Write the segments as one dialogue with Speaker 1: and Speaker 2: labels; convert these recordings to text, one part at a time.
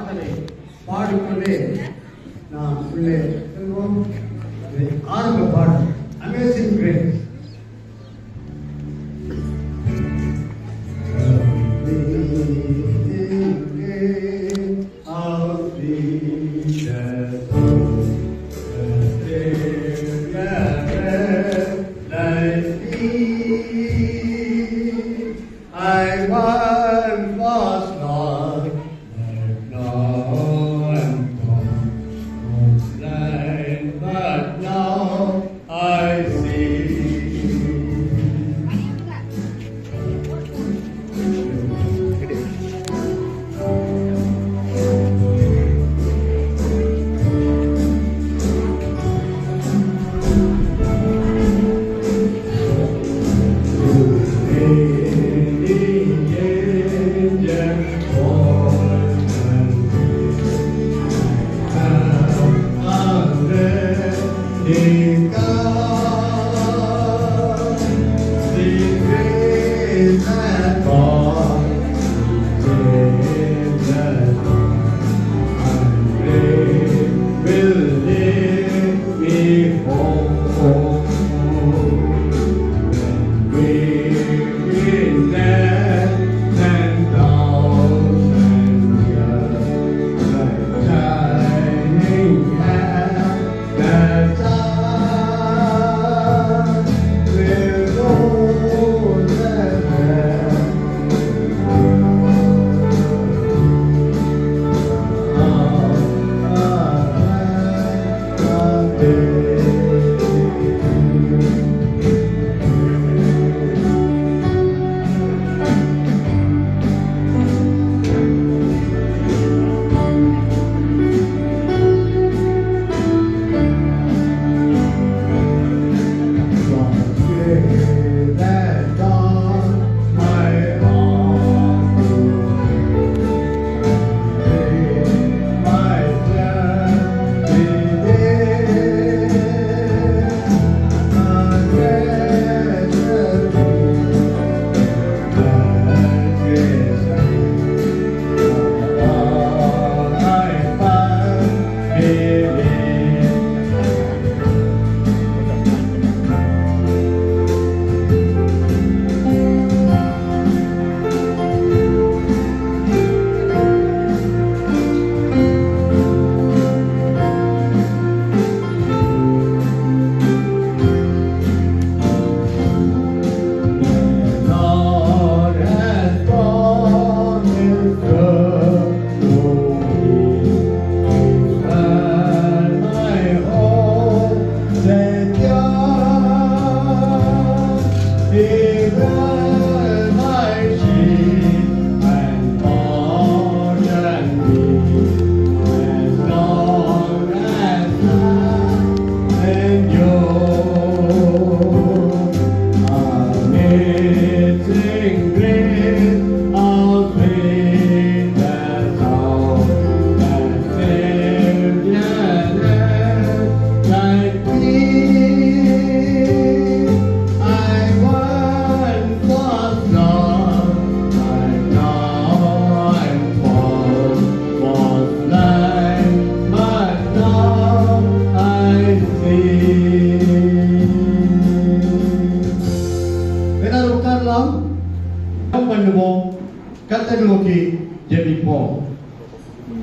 Speaker 1: பாடலை பாடிக்கொண்டே நாம் உள்ளே செல்வோம். ஆரம்ப பாடல் amazing grace.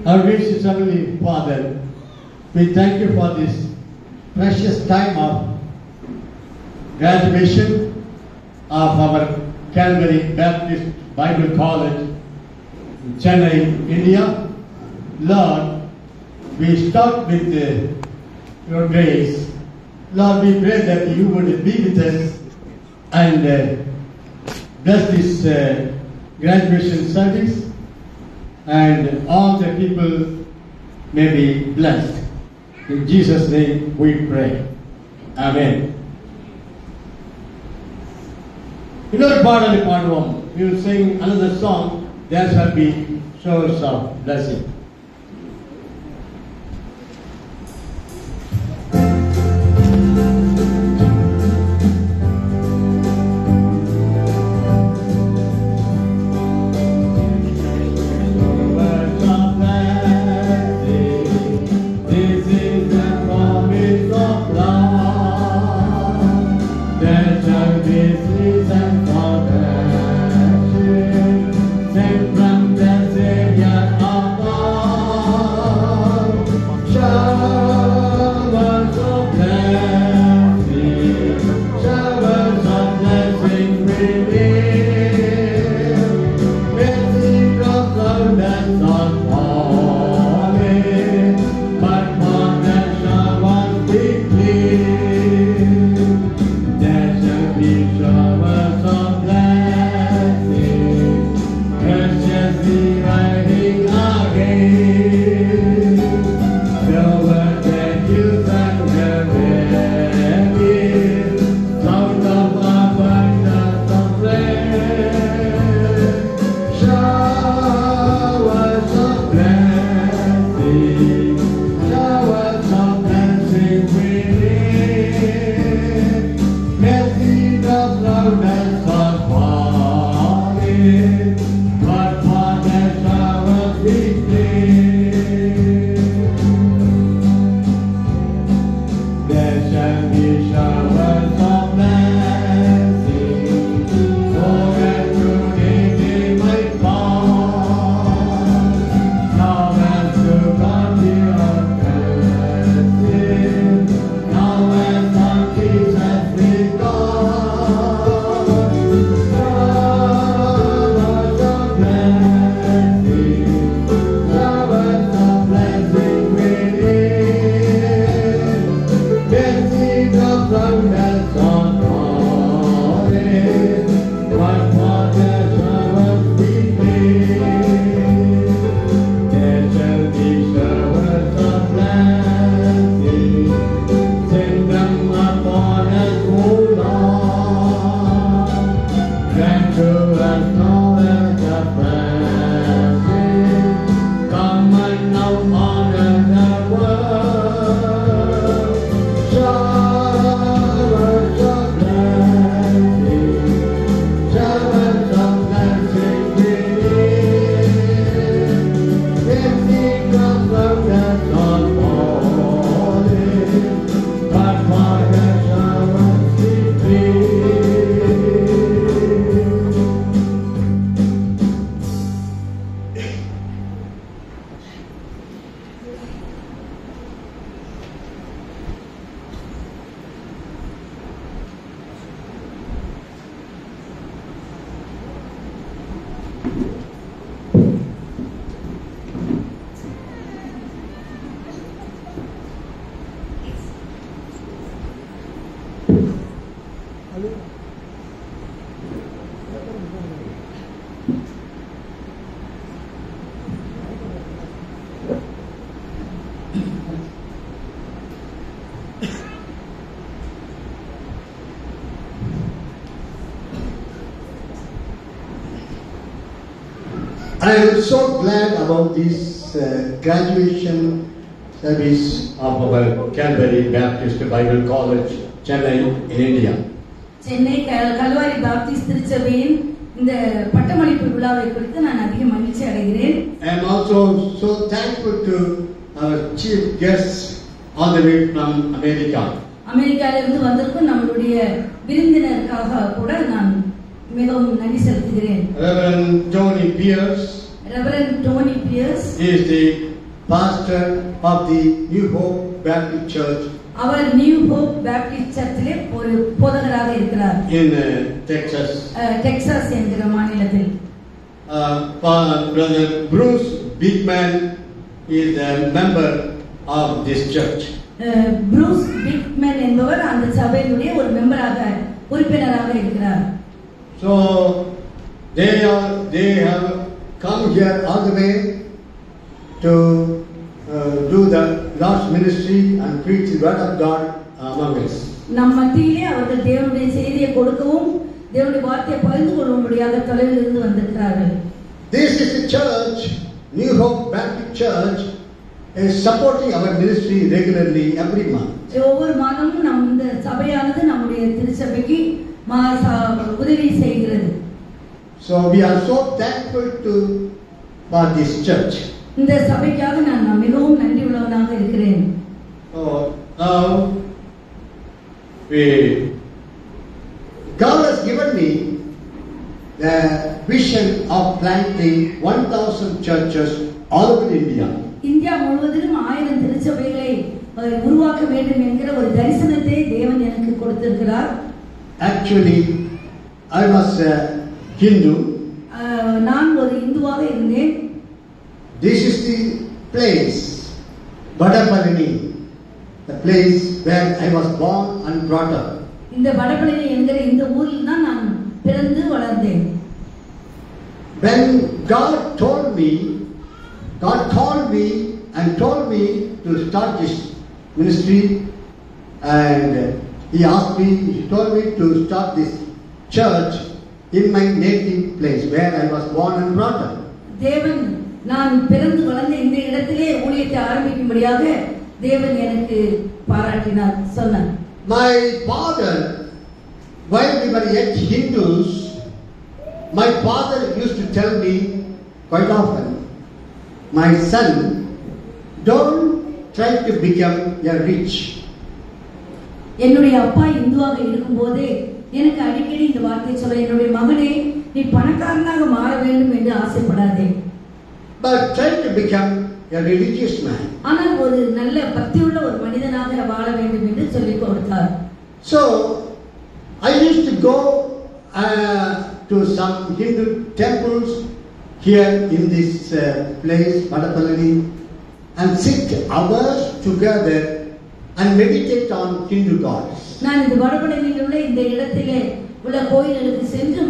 Speaker 2: Our gracious Heavenly Father, we thank you for this precious time of graduation of our Calvary Baptist Bible College, Chennai, India. Lord, we start with your grace. Lord, we pray that you would be with us and bless this graduation service, and all the people may be blessed. In Jesus' name we pray. Amen. இன்னொரு பாடலை பாடுவோம். We will sing another song. There shall be showers of blessing. Showers of blessing. falling, but one that shall once be clear. There shall be showers of blessing, graciously riding again. The word that you sang the very sound of abundance of rain. Showers of blessing, showers of blessing within. Blessing of loudness of falling, but one that showers be clear. There shall be showers of blessing, oh that today might fall. Now as to God be our blessing, now as on Jesus be God. Showers of blessing, showers of blessing within. Blessing of loudness on falling, but one that showers be clear. There shall be showers of blessing, send them upon us, O Lord. Grant to us knowledge of blessing, come and now honor the word. Showers of blessing, showers of blessing within. Blessing of loudness on falling, but one that showers be clear. I am so glad about this graduation service of our Calvary Baptist Bible College, Chennai, in India.
Speaker 3: Chennai Kalvari Baptist திருச்சபையின் இந்த பட்டமளிப்பு விழாவை குறித்து நான் அதிக மகிழ்ச்சி அடைகிறேன்.
Speaker 2: I am also so thankful to our chief guests all the way from America.
Speaker 3: அமெரிக்காவிலிருந்து வந்திருக்கும் நம்மளுடைய விருந்தினருக்காக கூட நான் மிகவும் நன்றி செலுத்துகிறேன்.
Speaker 2: Reverend Tony Pierce.
Speaker 3: Reverend Tony Pierce
Speaker 2: is the pastor of the New Hope Baptist Church.
Speaker 3: Our new hope Baptist சர்ச்சிலே ஒரு போதகராக இருக்கிறார்.
Speaker 2: In Texas.
Speaker 3: டெக்சாஸ் என்கிற மாநிலத்தில்.
Speaker 2: Brother Bruce Bigman is a member of this church.
Speaker 3: Bruce Bigman என்பவர் அந்த சபையினுடைய ஒரு மெம்பராக உறுப்பினராக இருக்கிறார்.
Speaker 2: So they have come here all the way to do the Lord's ministry and preach the word of God among us.
Speaker 3: நம் மத்தியிலே அவர்கள் தேவனுடைய செய்தியை கொடுக்கவும் தேவனுடைய வார்த்தையை பகிர்ந்து கொள்ளும்படியாக தொலைவில் இருந்து வந்திருக்கிறார்கள்.
Speaker 2: This is the church, New Hope Baptist Church, is supporting our ministry regularly every month.
Speaker 3: ஒவ்வொரு மாதமும் நம் இந்த சபையானது நம்முடைய திருச்சபைக்கு உதவி செய்கிறது.
Speaker 2: So we are so thankful for this church.
Speaker 3: இந்த சபைக்காக நான் மிகவும் நன்றி உள்ளவனாக இருக்கிறேன்.
Speaker 2: Now God has given me the vision of planting 1,000 churches all over India.
Speaker 3: India முழுவதிலும் 1000 திருச்சபைகளை உருவாக்க வேண்டும் என்கிற ஒரு தரிசனத்தை தேவன் எனக்கு கொடுத்திருக்கிறார்.
Speaker 2: Actually, I was a Hindu.
Speaker 3: நான் ஒரு இந்துவாக இருந்தேன்.
Speaker 2: this is the place, Vadapalani, the place where I was born and brought up.
Speaker 3: இந்த வடபழனி என்கிற இந்த ஊரில் தான் நான் பிறந்து வளர்ந்தேன்.
Speaker 2: When God called me and told me to start this ministry, and He told me to start this church in my native place where I was born and brought up.
Speaker 3: தேவன் நான் பிறந்து வளர்ந்த இந்த இடத்திலே ஊழியத்தை ஆரம்பிக்கும்படியாக தேவன் எனக்கு பாராட்டினார் சொன்னார்.
Speaker 2: My father, while we were yet Hindus, my father used to tell me quite often, my son, don't try to become a rich.
Speaker 3: என்னுடைய அப்பா இந்துவாக இருக்கும்போதே எனக்கு அடிக்கடி இந்த வார்த்தையை சொல்ல, என்னுடைய மகனே நீ பணக்காரனாக மாற வேண்டும் என்று ஆசைப்படாதே,
Speaker 2: but try to become a religious man.
Speaker 3: ஆனால் ஒரு நல்ல பக்தியுள்ள ஒரு மனிதனாக வாழ வேண்டும் என்று சொல்லிக் கொடுத்தார்.
Speaker 2: So I used to go to some Hindu temples here in this place, Vadapalani, and sit hours together and meditate on Hindu gods.
Speaker 3: நான் இந்த வடபழனியில் உள்ள இந்த இடத்திலே உள்ள கோயில்களுக்கு சென்று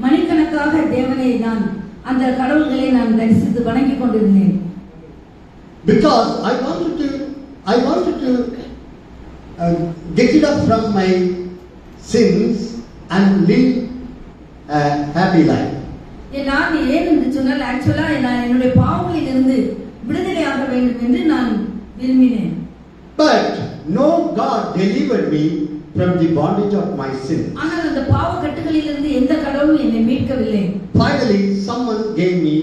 Speaker 3: மணிக்கணக்காக தேவனை நான் அந்த கடவுள்களை நான் தரிசித்து வணங்கிக் கொண்டிருந்தேன்.
Speaker 2: Because I wanted to get it up from my sins and live a happy life.
Speaker 3: நான் ஏன் என்று சொன்னால் ஆக்சுவலா நான் என்னுடைய பாவங்களில் இருந்து விடுதலையாக வேண்டும் என்று நான் விரும்பினேன்.
Speaker 2: But no God delivered me from the bondage of my sin.
Speaker 3: ஆனால் அந்த பாவ கட்டுகளில் இருந்து எந்த கடவுளும் என்னை மீட்கவில்லை.
Speaker 2: Finally, someone gave me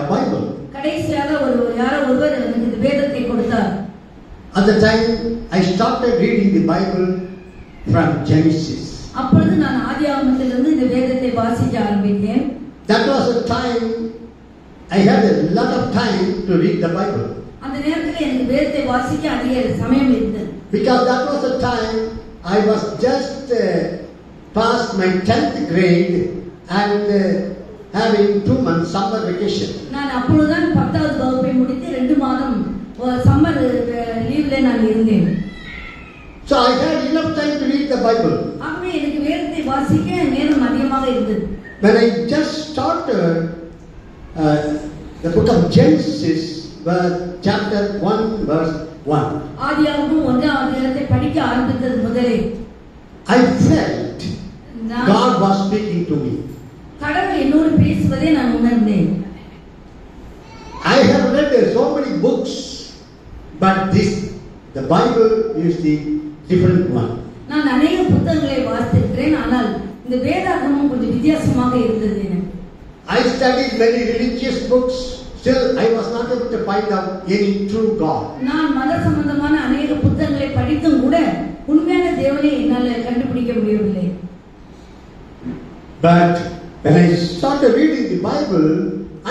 Speaker 2: a Bible.
Speaker 3: கடைசியாக யாரோ ஒருவர் எனக்கு இந்த வேதத்தை கொடுத்தார்.
Speaker 2: At the time, I started reading the Bible from Genesis.
Speaker 3: அப்பொழுது நான் ஆதியாகமத்திலிருந்து இந்த வேதத்தை வாசிக்க ஆரம்பித்தேன்.
Speaker 2: That was a time I had a lot of time to read the Bible.
Speaker 3: அந்த நேரத்தில் எனக்கு வேதத்தை வாசிக்க அதிக சமயம் இருந்தது.
Speaker 2: Because that was a time I was just past my 10th grade and having 2 months summer vacation.
Speaker 3: நான் அப்பொழுதுதான் 10வது வகுப்பை முடித்து 2 மாதம் சம்மர் லீவ்ல நான் இருந்தேன்.
Speaker 2: So I had enough time to read the Bible.
Speaker 3: ஆகவே எனக்கு வேதத்தை வாசிக்க நேரம் அதிகமாக இருந்தது.
Speaker 2: When I just started the book of Genesis, chapter 1 verse 1.
Speaker 3: ஆதியாகமம் 1ஆம் அதிகாரத்தை படிக்க ஆரம்பித்தது முதலே
Speaker 2: I felt God was speaking to me.
Speaker 3: கடவுள் என்னோடு பேசுவதை நான் உணர்ந்தேன்.
Speaker 2: I have read so many books, but the Bible is the different one.
Speaker 3: நான் अनेक புத்தகங்களை வாசித்திருக்கிறேன், ஆனால் இந்த வேதாகமம் கொஞ்சம் வித்தியாசமாக இருந்தது எனக்கு.
Speaker 2: I studied many religious books. Still, I was not able to find out any true God.
Speaker 3: நான் மத சம்பந்தமான अनेक புத்தகங்களை படித்தும் கூட உண்மையான தேவனை என்னால் கண்டுபிடிக்க முடியவில்லை.
Speaker 2: But when I started reading the Bible,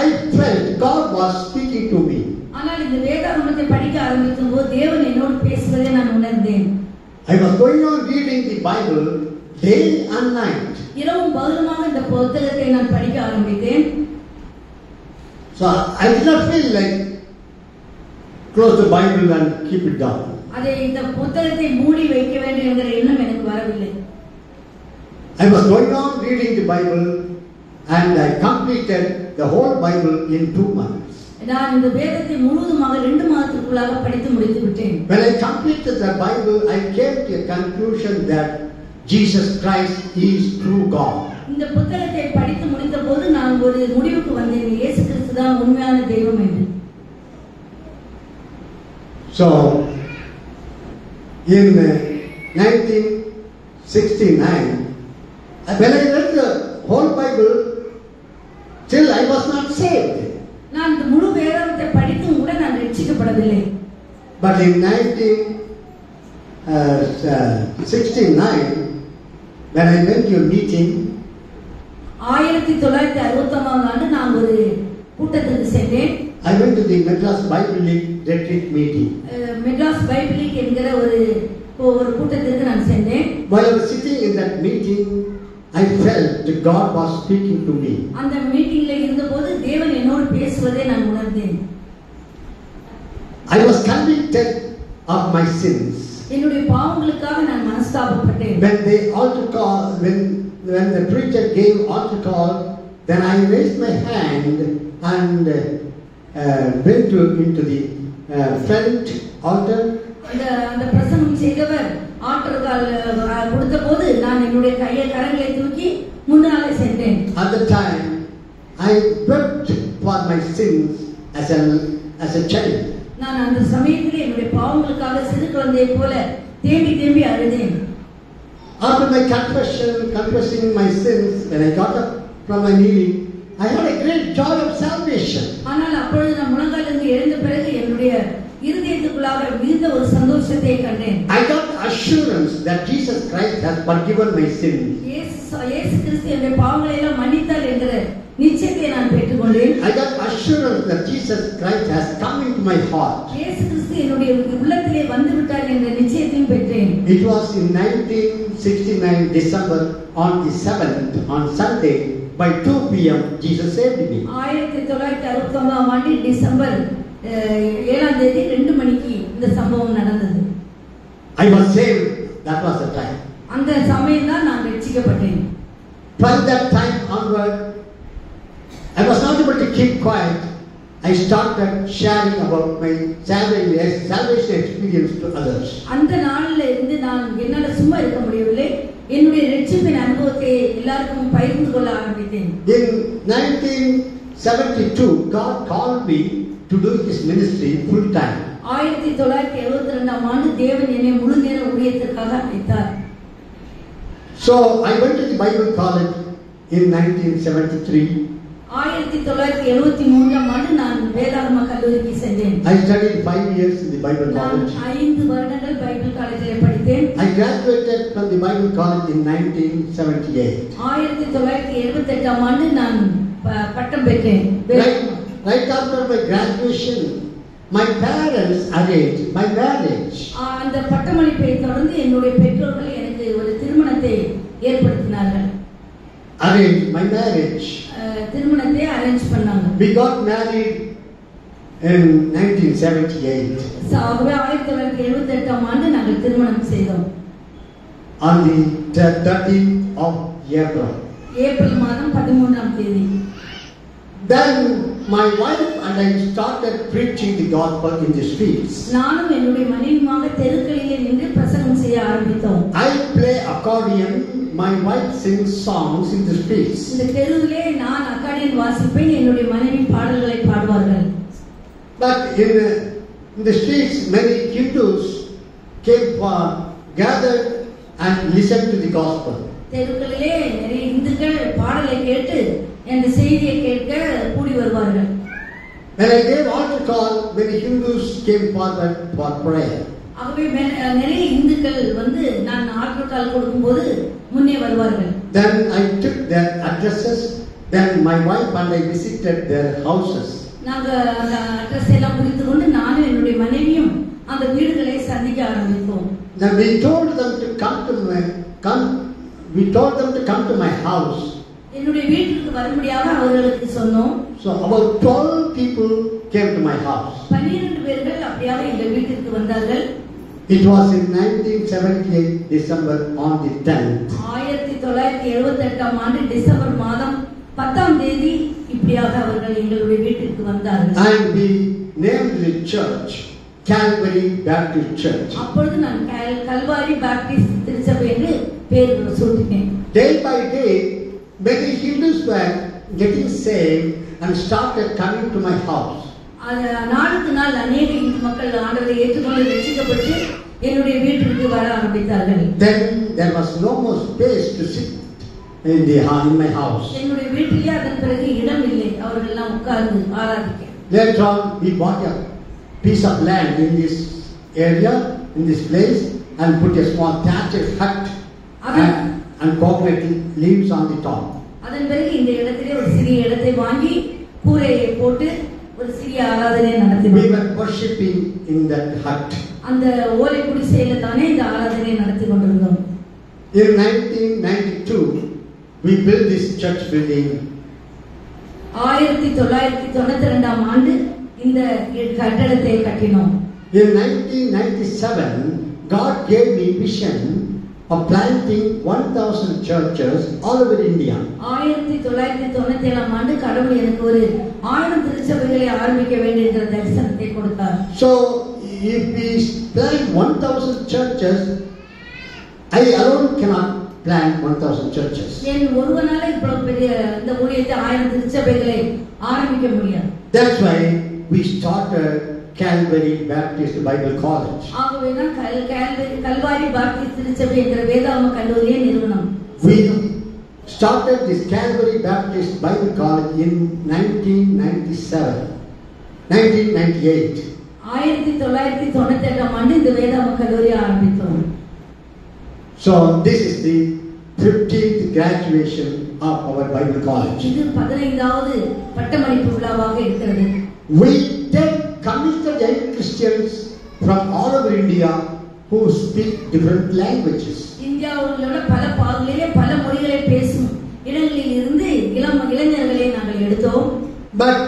Speaker 2: I felt God was speaking to me.
Speaker 3: ஆனால் இந்த வேதாகமத்தை படிக்க ஆரம்பிக்கும்போது தேவன் என்னோடு பேசுவதை நான் உணர்ந்தேன்.
Speaker 2: I was going on reading the Bible day and night.
Speaker 3: இரவும் பகலுமாக இந்த புத்தகத்தை நான் படிக்க ஆரம்பித்தேன்.
Speaker 2: So I did not feel like close the Bible and keep it down.
Speaker 3: அதை இந்த புத்தகத்தை மூடி வைக்க வேண்டும் என்கிற எண்ணம் எனக்கு வரவில்லை.
Speaker 2: I was going on reading the Bible and I completed the whole Bible in 2 months.
Speaker 3: நான் இந்த வேதத்தை முழுவதுமாக 2 மாதத்துக்குள்ளாக படித்து முடித்து விட்டேன்.
Speaker 2: When I completed the Bible, I came to a conclusion that Jesus Christ is true God.
Speaker 3: இந்த புத்தகத்தை படித்து முடித்த போது நான் ஒரு முடிவுக்கு வந்தேன், இயேசு கிறிஸ்து தான் உண்மையான தெய்வம் என்று.
Speaker 2: So in 1969, when I read the whole Bible, still I was not saved.
Speaker 3: நான் இந்த முழு வேதத்தை படித்தும் கூட நான் ரட்சிக்கப்படவில்லை.
Speaker 2: But in 1969, when I went to a meeting,
Speaker 3: 1960ஆம் ஆண்டு நான் ஒரு கூட்டத்துக்கு சென்றேன்.
Speaker 2: I went to the Madras Bible League retreat meeting.
Speaker 3: Madras Bible League என்கிற ஒரு கூட்டத்திற்கு நான் சென்றேன்.
Speaker 2: While I was sitting in that meeting, I felt that God was speaking to me.
Speaker 3: அந்த மீட்டிங்ல இருந்தபோது தேவன் என்னோடு பேசுவதை நான் உணர்ந்தேன்.
Speaker 2: I was convicted of my sins.
Speaker 3: என்னுடைய பாவங்களுக்காக நான் மனஸ்தாபப்பட்டேன்.
Speaker 2: When they altar call, when the preacher gave altar call, then I raised my hand and went into the front altar.
Speaker 3: அந்த பிரசங்கம் செய்தவர் ஆல்டர் கால் கொடுத்த போது நான் என்னுடைய கரங்களை தூக்கி முன்னாலே சென்றேன்.
Speaker 2: At the time, I wept for my sins as a child.
Speaker 3: நான் அந்த சமயத்தில் என்னுடைய பாவங்களுக்காக சிறு குழந்தையை போல தேம்பி அழுதேன்.
Speaker 2: After my confessing my sins, when I got up from my kneeling, I had a great joy of salvation.
Speaker 3: ஆனால் அப்பொழுது நான் முழங்காலிலிருந்து எழுந்த பிறகு என்னுடைய இருதயத்துக்குள்ளாக மிகுந்த ஒரு சந்தோஷத்தை கண்டேன்.
Speaker 2: I got assurance that Jesus Christ has forgiven my sins.
Speaker 3: இயேசு கிறிஸ்து என்னுடைய பாவங்களை எல்லாம் மன்னித்தார் என்ற நிச்சயத்தை நான் பெற்றுக்கொண்டேன்.
Speaker 2: I got assurance that Jesus Christ has come into my heart.
Speaker 3: இயேசு கிறிஸ்து என்னுடைய உள்ளத்திலே வந்து விட்டார் என்ற நிச்சயத்தையும் பெற்றேன்.
Speaker 2: It was in 1969 December on the 7th on Sunday by 2 p.m. Jesus saved me.
Speaker 3: 1969 ஆண்டு டிசம்பர் 7ஆம் தேதி 2 மணிக்கு இந்த சம்பவம் நடந்தது.
Speaker 2: I was saved. That was the time.
Speaker 3: அந்த சமயம் தான் நான் ரட்சிக்கப்பட்டேன்.
Speaker 2: From that time onward, I was not able to keep quiet. I started sharing about my salvation experience to others.
Speaker 3: அந்த நாளில் இருந்து நான் என்னால சும்மா இருக்க முடியவில்லை. என்னுடைய ரட்சிப்பின் அனுபவத்தை எல்லாருக்கும் பகிர்ந்து கொள்ள ஆரம்பித்தேன்.
Speaker 2: In 1972, God called me to do His ministry full time.
Speaker 3: 1972ஆம் ஆண்டு தேவன் என்னை முழு நேர ஊழியத்திற்காக அழைத்தார்.
Speaker 2: So I went to the Bible college in 1973.
Speaker 3: 1973ஆம் ஆண்டு நான் வேதாகம கல்லூரிக்கு சென்றேன்.
Speaker 2: I studied 5 years in the Bible college.
Speaker 3: நான் 5 வருடங்கள் பைபிள் காலேஜில் படித்தேன்.
Speaker 2: I graduated from the Bible college in 1978.
Speaker 3: 1978ஆம் ஆண்டு நான் பட்டம் பெற்றேன்.
Speaker 2: Right after my graduation, my parents arranged my marriage.
Speaker 3: அந்த பட்டமளிப்பை தொடர்ந்து என்னுடைய பெற்றோர்கள் எனக்கு ஒரு திருமணத்தை ஏற்படுத்தினார்கள்.
Speaker 2: Arranged my marriage.
Speaker 3: திருமணத்தை அரேஞ்ச் பண்ணாங்க.
Speaker 2: We got married in 1978.
Speaker 3: ஆகவே 1978ஆம் ஆண்டு நாங்கள் திருமணம் செய்தோம்.
Speaker 2: On the 30th of April.
Speaker 3: April மாதம் 13ஆம் தேதி.
Speaker 2: Then my wife and I started preaching the gospel in the streets.
Speaker 3: நானும் என்னுடைய மனைவியுமாக தெருக்களிலே நின்று பிரசங்கம் செய்ய ஆரம்பித்தோம்.
Speaker 2: I play accordion, my wife sings songs in the streets.
Speaker 3: இந்த தெருவிலே நான் அக்கார்டியன் வாசிப்பேன், என்னுடைய மனைவி பாடல்களை பாடுவார்கள்.
Speaker 2: But in the streets many Hindus came for gathered and listened to the gospel.
Speaker 3: தெருக்களிலே நிறைய இந்துக்கள் பாடலை கேட்டு இந்த செய்தியை கேட்க கூடி வருவார்கள்.
Speaker 2: When I gave altar call, many Hindus came forward for prayer.
Speaker 3: ஆகவே நிறைய இந்துக்கள் வந்து நான் ஆல்டர் கால் கொடுக்கும்போது முன்னே வருவார்கள்.
Speaker 2: Then I took their addresses. Then my wife and I visited their houses.
Speaker 3: நாங்க அந்த அட்ரஸ் எல்லாம் குறித்து கொண்டு நானும் என்னுடைய மனைவியும் அந்த வீடுகளை சந்திக்க ஆரம்பித்தோம்.
Speaker 2: Then we told them to come to my house.
Speaker 3: என்னுடைய வீட்டுக்கு வரும்படியாக அவர்களுக்கு சொன்னோம்.
Speaker 2: So about 12 people came to my house.
Speaker 3: 12 பேர்கள் அப்படியே எங்கள் வீட்டுக்கு வந்தார்கள்.
Speaker 2: It was in 1978 December on the 10th.
Speaker 3: 1978ஆம் ஆண்டு டிசம்பர் மாதம் 10ஆம் தேதி இப்படியாக அவர்கள் எங்களுடைய வீட்டுக்கு வந்தார்கள்.
Speaker 2: And we named the church Calvary Baptist Church.
Speaker 3: அப்பொழுது நான் கல்வாரி பாப்டிஸ்ட் திருச்சபை என்று பெயர் சூட்டினேன்.
Speaker 2: Day by day many Hindus were getting saved and started coming to my house.
Speaker 3: நாளுக்கு நாள் அநேக இந்து மக்கள் ஆண்டவரை ஏற்றுக்கொண்டு ரட்சிக்கப்பட்டு என்னுடைய வீட்டிற்கு வர ஆரம்பித்தார்கள்.
Speaker 2: Then there was no more space to sit in my house.
Speaker 3: என்னுடைய வீட்டிலே அதன் பிறகு இடம் இல்லை அவர்கள் எல்லாம் உட்கார்ந்து ஆராதிக்க.
Speaker 2: Later on we bought a piece of land in this area, in this place, and put a small thatched hut and coconut leaves on the top.
Speaker 3: அதன் பிறகு இந்த இடத்திலே ஒரு சிறிய இடத்தை வாங்கி கூரையை போட்டு ஒரு சிறிய ஆராதனை நடத்தினோம்.
Speaker 2: We were worshiping in that hut.
Speaker 3: அந்த ஓலை குடிசையில தானே இந்த ஆராதனை நடத்தி கொண்டிருந்தோம்.
Speaker 2: In 1992 we built this church building.
Speaker 3: 1992ஆம் ஆண்டு இந்த கட்டடத்தை கட்டினோம்.
Speaker 2: In 1997, God gave me vision of planting 1,000 churches all over India.
Speaker 3: 1997 ஆண்டு கடவுள் எனக்கு ஒரு 1000 திருச்சபைகளை ஆரம்பிக்க வேண்டிய தரிசனத்தை கொடுத்தார்.
Speaker 2: So if we plant 1,000 churches, I alone cannot plant 1,000 churches.
Speaker 3: என் ஒருவனால இவ்வளவு பெரிய இந்த ஊழியத்தை 1000 திருச்சபைகளை ஆரம்பிக்க முடியாது.
Speaker 2: That's why we started Calvary Baptist Bible College.
Speaker 3: ஆகவே தான் கல்வாரி பாப்டிஸ்ட் திருச்சபை என்கிற வேதாகம கல்லூரியை நிறுவனம்.
Speaker 2: We started this Calvary Baptist Bible College in 1998.
Speaker 3: 1998 ஆண்டு இந்த வேதாகம கல்லூரியை ஆரம்பித்தோம்.
Speaker 2: So this is the 15th graduation of our Bible College.
Speaker 3: இது 15வது பட்டமளிப்பு விழாவாக இருக்கிறது.
Speaker 2: We take committed young Christians from all over India who speak different languages.
Speaker 3: இந்தியாவில் உள்ள பல பாகங்களிலே பல மொழிகளை பேசும் இடங்களில் இருந்து இளைஞர்களை நாங்கள் எடுத்தோம்.
Speaker 2: But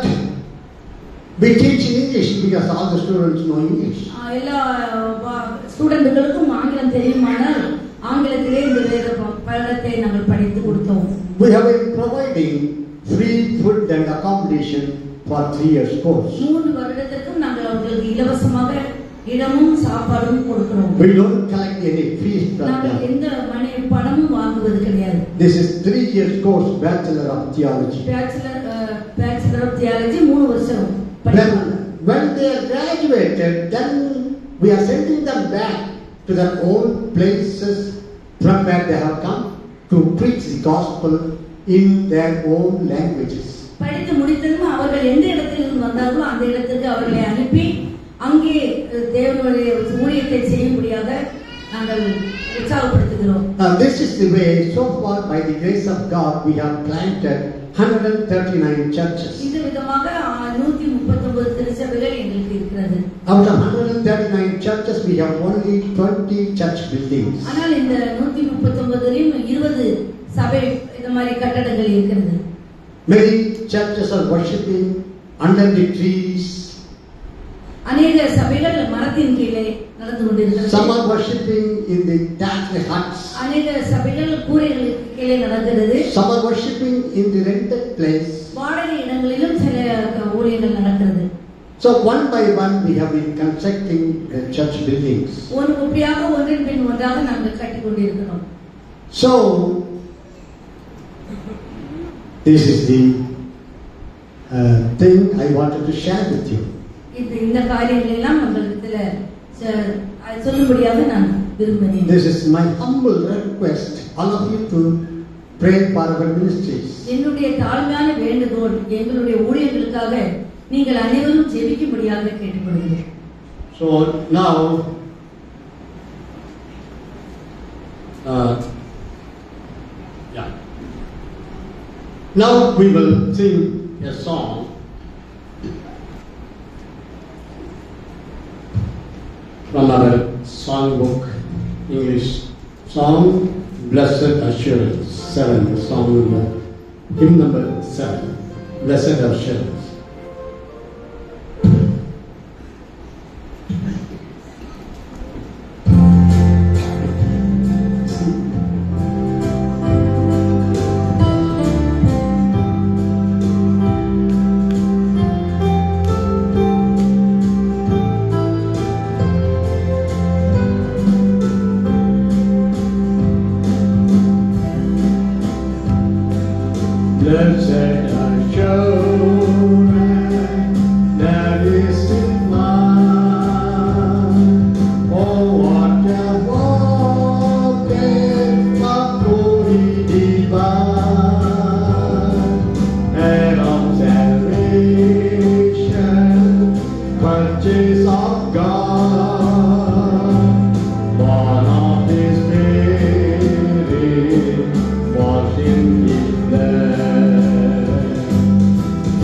Speaker 2: we teach in English because all the students know English.
Speaker 3: எல்லா ஸ்டூடெண்ட்களுக்கும் ஆங்கிலம் தெரியுமானால் ஆங்கிலத்திலே இந்த வேத பாடத்தை நாங்கள் படித்து கொடுத்தோம்.
Speaker 2: We have been providing free food and accommodation for 3 years course.
Speaker 3: 3 வருடத்திற்கும் நாங்கள் அவர்களுக்கு இலவசமாக இடமும் சாப்பாடும் கொடுக்கிறோம்.
Speaker 2: We don't collect any fees from
Speaker 3: நாங்கள்
Speaker 2: them.
Speaker 3: எந்த பணமும் வாங்குவது கிடையாது.
Speaker 2: This is 3 years course, Bachelor of Theology.
Speaker 3: Bachelor of Theology 3 வருஷம் படிப்பாங்க.
Speaker 2: When they are graduated, then we are sending them back to their own places from where they have come to preach the gospel in their own languages.
Speaker 3: படித்து முடித்ததும் அவர்கள் எந்த இடத்திலிருந்து வந்தார்களோ அந்த இடத்துக்கு அவர்களை அனுப்பி அங்கே தேவனுடைய ஊழியத்தை செய்யும்படியாக நாங்கள் உற்சாகப்படுத்துகிறோம்.
Speaker 2: This is the way. So far, by the grace of God, we have planted 139 churches.
Speaker 3: இந்த விதமாக 139 திருச்சபைகள் எங்களுக்கு இருக்கிறது.
Speaker 2: Out of 139 churches, we have only 20 church buildings.
Speaker 3: ஆனால் இந்த 139லியும் 20 சபை இந்த மாதிரி கட்டடங்கள் இருக்கிறது.
Speaker 2: Many churches are worshiping under the trees.
Speaker 3: அநேக சபைகள் மரத்தின் கீழே நடந்து கொண்டிருக்கிறது.
Speaker 2: Some are worshiping in the thatched huts.
Speaker 3: அநேக சபைகள் கூரைகளுக்கு கீழே நடக்கிறது.
Speaker 2: Some are worshiping in the rented place.
Speaker 3: வாடகை இடங்களிலும் சில ஊழியங்கள் நடக்கிறது.
Speaker 2: So one by one we have been constructing the church buildings.
Speaker 3: ஒன்றியாக ஒன்றின் பின் ஒன்றாக நாங்கள் கட்டிக் கொண்டிருக்கிறோம்.
Speaker 2: So this is the thing I wanted to share with you.
Speaker 3: இந்த காரியங்கள் எல்லாம் உங்களுக்கு சொல்லும்படியாக நான் விரும்புகிறேன்.
Speaker 2: This is my humble request, all of you to pray for our ministries.
Speaker 3: என்னுடைய தாழ்மையான வேண்டுகோள் எங்களுடைய ஊழியர்களுக்காக நீங்கள் அனைவரும் ஜெபிக்கும்படியாக கேட்டுக்கொள்கிறேன்.
Speaker 2: So now now we will sing a song. From our songbook, English song, Blessed Assurance, 7, song number, hymn number 7, Blessed Assurance. Blessed assurance, that is in mine. Oh, what a walking of glory divine, and of salvation, purchase of God, born of His Spirit, washed in His blood.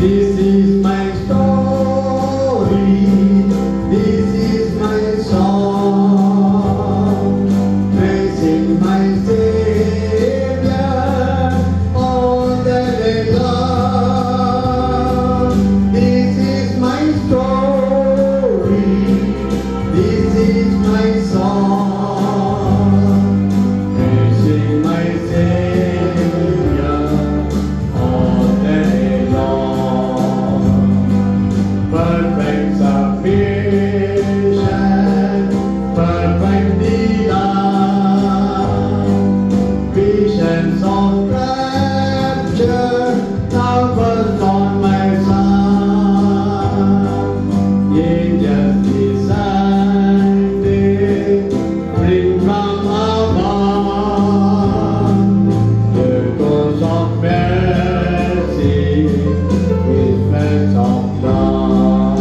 Speaker 2: This is my story, this is my song, praising my Savior all the day long. This is my story. This is my song, praising my Savior all day long. Perfect submission, perfect delight, visions of rapture now burst on my sound. Angels descending, bring from above the ghost of mercy with flags of love.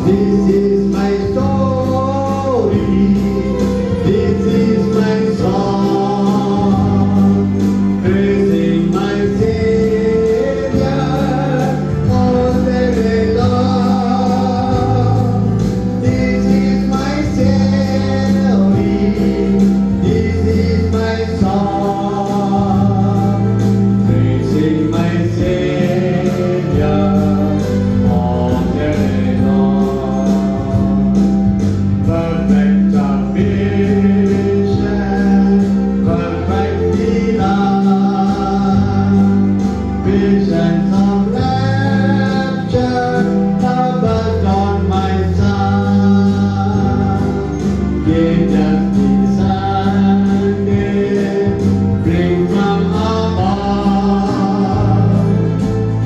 Speaker 2: This is my story, this is my song, praising my Savior all the day long. This is my story, this is my song, praising my Savior all the day long. Perfect submission, perfect delight, visions of rapture now burst on my sound. Angels descending, bring from above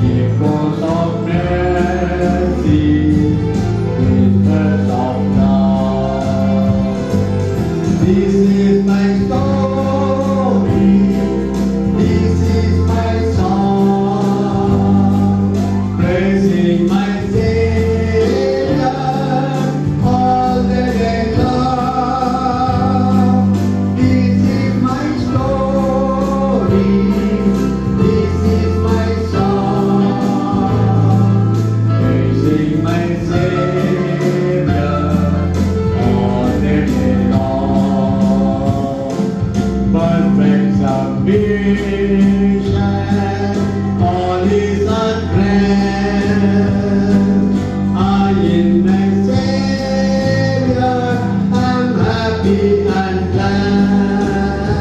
Speaker 2: echoes of mercy with birds of love. This is my story, this is my song, praising my Savior all the day long. This is my story, this is my song, praising my Savior all the day long. Perfect submission, all is at rest. I in my Savior am happy and glad.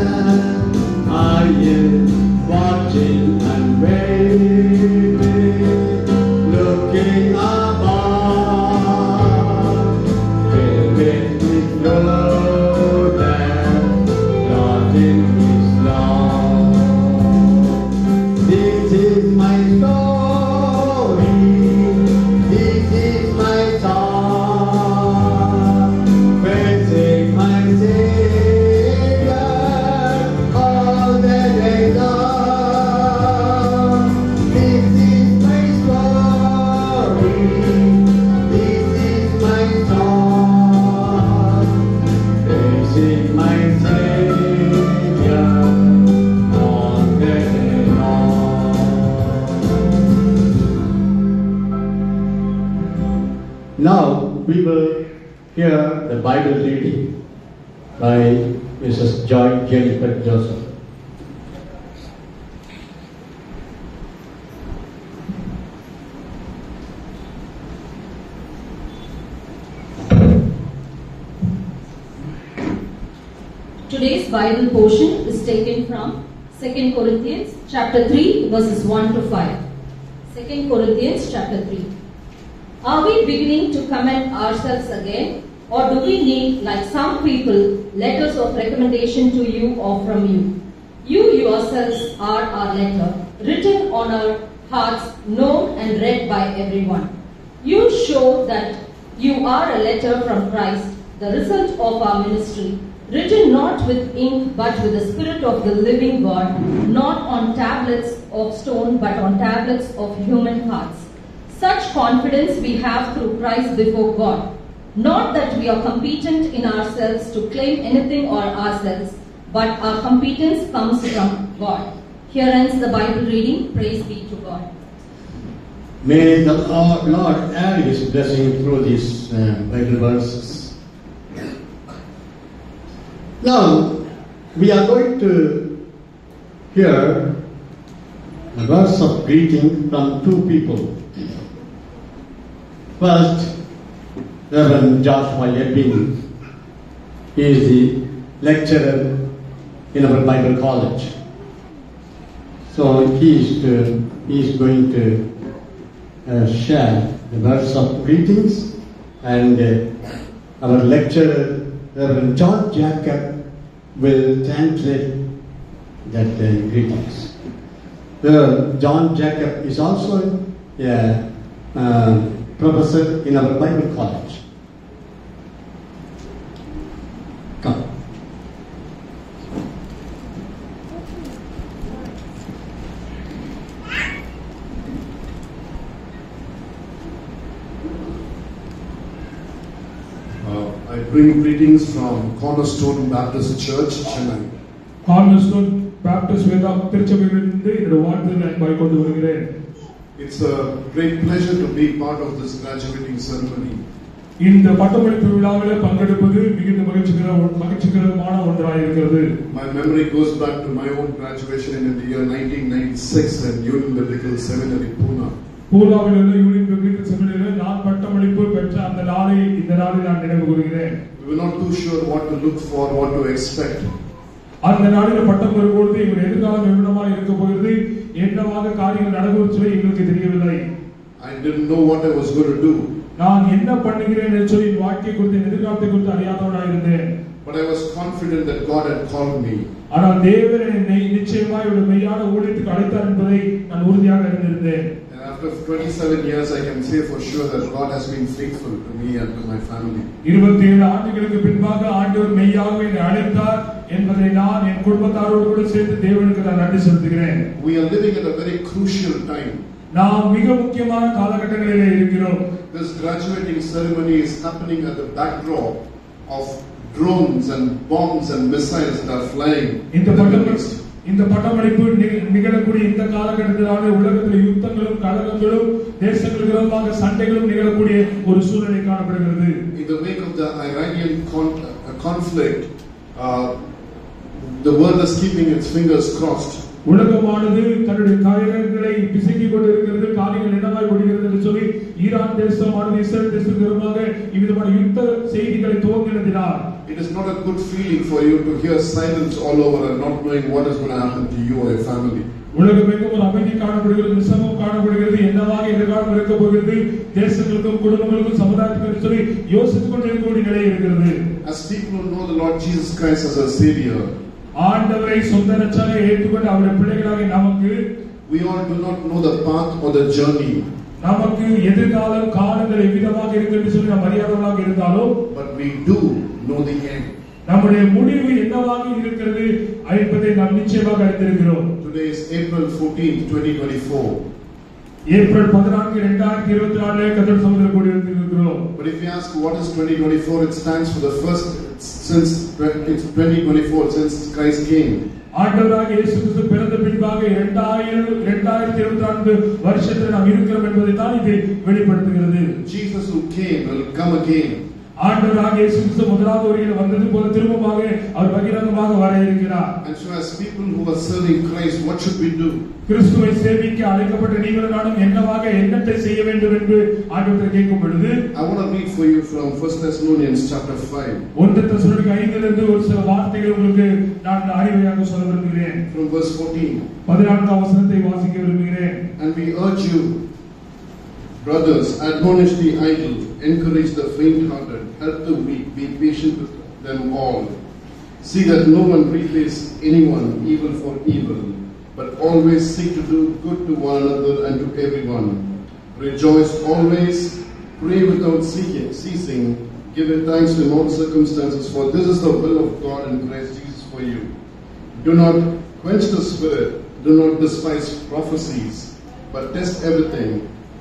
Speaker 2: I am watching and waiting, looking above, filled with His glory, Lord in His love. This is my story, this is my song, praising my Savior all the day long. This is my story, this is my song, praising my Savior all the day long. Now we will hear the Bible reading by Mrs. Joy Jennifer Joseph.
Speaker 4: Today's Bible portion is taken from 2 Corinthians chapter 3 verses 1 to 5. 2 Corinthians chapter 3. Are we beginning to commend ourselves again, or do we need, like some people, letters of recommendation to you or from you? You yourselves are our letter, written on our hearts, known and read by everyone. You show that you are a letter from Christ, the result of our ministry, written not with ink but with the Spirit of the living God, not on tablets of stone but on tablets of human hearts. Such confidence we have through Christ before God. Not that we are competent in ourselves to claim anything or ourselves, but our competence comes from God. Here ends the Bible reading. Praise be to God.
Speaker 2: May the Lord add His blessing through these Bible verses. Now, we are going to hear a verse of greeting from two people. First, Reverend Joshua Ebbing. He is the lecturer in our Bible college. So he is going to share the words of greetings, and our lecturer, Reverend John Jacob, will translate that greetings. John Jacob is also a professor in our Bible college. Come.
Speaker 5: I bring greetings from Cornerstone Baptist Church, Chennai.
Speaker 6: Cornerstone Baptist வேதாகம் திருச்சபையிலிருந்து என்னுடைய வாழ்த்துக்களை அன்பாய் கொண்டு வருகிறேன்.
Speaker 5: It's a great pleasure to be part of this graduating ceremony.
Speaker 6: இந்த பட்டமளிப்பு விழாவிலே பங்கெடுப்பது மிகுந்த மகிழ்ச்சிகரமான ஒன்றாக இருக்கிறது.
Speaker 5: My memory goes back to my own graduation in the year 1996 at Union Biblical Seminary, Pune.
Speaker 6: பூனாவில் உள்ள யூனியன் பிப்ளிக்கல் செமினரியில் நான் பட்டமளிப்பு பெற்ற அந்த நாளை இந்த நாளில் நான் நினைவு கூறுகிறேன்.
Speaker 5: We were not too sure what to look for, what to expect.
Speaker 6: அந்த நாளில் பட்டம் பெறும்போது எங்கள் எதிர்காலம் எவ்வளவாக இருக்க போகிறது, என்னவாக காரியங்கள் நடக்கும் எங்களுக்கு தெரியவில்லை.
Speaker 5: I didn't know what I was going to do.
Speaker 6: நான் என்ன பண்ணுகிறேன் என்று சொல்லி வாழ்க்கை குறித்து எதிர்காலத்தை குறித்து அறியாதவனாக இருந்தேன்.
Speaker 5: But I was confident that God had called me.
Speaker 6: ஆனால் தேவன் என்னை நிச்சயமாய் ஒரு மெய்யான ஊழியத்துக்கு அழைத்தார் என்பதை நான் உறுதியாக அறிந்திருந்தேன்.
Speaker 5: And after 27 years, I can say for sure that God has been faithful to me and to my family.
Speaker 6: 27 ஆண்டுகளுக்கு பின்பாக ஆண்டவர் மெய்யாகவே என்னை அழைத்தார் என்பதை நான் என் குடும்பத்தாரோடு கூட சேர்ந்து தேவனுக்கு நான் நன்றி செலுத்துகிறேன்.
Speaker 5: We are living at a very crucial time.
Speaker 6: நாம் மிக முக்கியமான காலகட்டங்களிலே இருக்கிறோம்.
Speaker 5: This graduating ceremony is happening at the backdrop of drones and bombs and missiles that are flying.
Speaker 6: இந்த பட்டமளிப்பு நிகழக்கூடிய இந்த காலகட்டத்திலான உலகத்தில் யுத்தங்களும் கலகங்களும் தேசங்களுக்கு விரோதமாக சண்டைகளும் நிகழக்கூடிய ஒரு சூழ்நிலை காணப்படுகிறது.
Speaker 5: In the wake of the Iranian conflict, the world is keeping its fingers crossed.
Speaker 6: உலகமானது தன்னுடைய காரியங்களை பிசைக்கிக் கொண்டிருக்கிறது. காரியங்கள் என்னவாய் முடிகிறது என்று சொல்லி ஈரான் தேசமானது இஸ்ரேல் தேசத்துக்கு விரோதமாக இவ்விதமான யுத்த செய்திகளை துவங்கினதினால்
Speaker 5: it is not a good feeling for you to hear silence all over and not knowing what is going to happen to you or your family.
Speaker 6: உலகமெங்கும் ஒரு அமைதி காணப்படுகிறது, நிசமம் காணப்படுகிறது, என்னவாக எதிர்காலம் இருக்க போகிறது, தேசங்களுக்கும் குடும்பங்களுக்கும் சமுதாயத்துக்கும் சொல்லி யோசித்துக் கொண்டிருக்கக்கூடிய நிலை இருக்கிறது.
Speaker 5: As people who know the Lord Jesus Christ as a Savior,
Speaker 6: ஆண்டவரை சொந்த இரட்சகராக ஏற்றுக்கொண்டு அவருடைய பிள்ளைகளாகிய நமக்கு
Speaker 5: we all do not know the path or the journey.
Speaker 6: நமக்கு எதிர்காலம் காலங்கள் எவ்விதமாக இருக்கிறது சொல்லி நாம் அறியாதவர்களாக இருந்தாலும்
Speaker 5: but we do know the end.
Speaker 6: நம்முடைய முடிவு என்னவாக இருக்கிறது என்பதை நாம் நிச்சயமாக அறிந்திருக்கிறோம்.
Speaker 5: Today is April 14th, 2024.
Speaker 6: April 14 2024 கர்த்தர் சமூகத்தில் கூடியிருக்கிறோம்.
Speaker 5: But if you ask what is 2024, it stands for the first since it's 2024 since Christ came.
Speaker 6: ஆண்டவராகிய இயேசு கிறிஸ்து பிறந்த பின்பாக 2024 வருஷத்தில் நாம் இருக்கிறோம் என்பதை தான் இது வெளிப்படுத்துகிறது.
Speaker 5: Jesus who came will come again.
Speaker 6: ஆண்டவராகிய இயேசு கிறிஸ்து முதலாவது வருகையில் வந்தது போல திரும்பமாக அவர் பகிரங்கமாக வர இருக்கிறார்.
Speaker 5: And so as people who are serving Christ, what should we do?
Speaker 6: கிறிஸ்துவை சேவிக்க அழைக்கப்பட்ட நீங்களும் நானும் என்னவாக என்னத்தை செய்ய வேண்டும் என்று ஆண்டவரிடம் கேட்கும் பொழுது
Speaker 5: I want to read for you from 1 Thessalonians chapter 5.
Speaker 6: 1 தெசலோனிக்கர் 5 இலிருந்து ஒரு சில வார்த்தைகளை உங்களுக்கு நான் அறிவையாக சொல்ல விரும்புகிறேன்.
Speaker 5: From verse 14.
Speaker 6: 14ஆம் வசனத்தை வாசிக்க விரும்புகிறேன்.
Speaker 5: And we urge you, brothers, admonish the idle, encourage the faint-hearted, help the weak, be patient with them all. See that no one repays anyone evil for evil, but always seek to do good to one another and to everyone. Rejoice always, pray without ceasing, give thanks in all circumstances, for this is the will of God in Christ Jesus for you. Do not quench the spirit, do not despise prophecies, but test everything,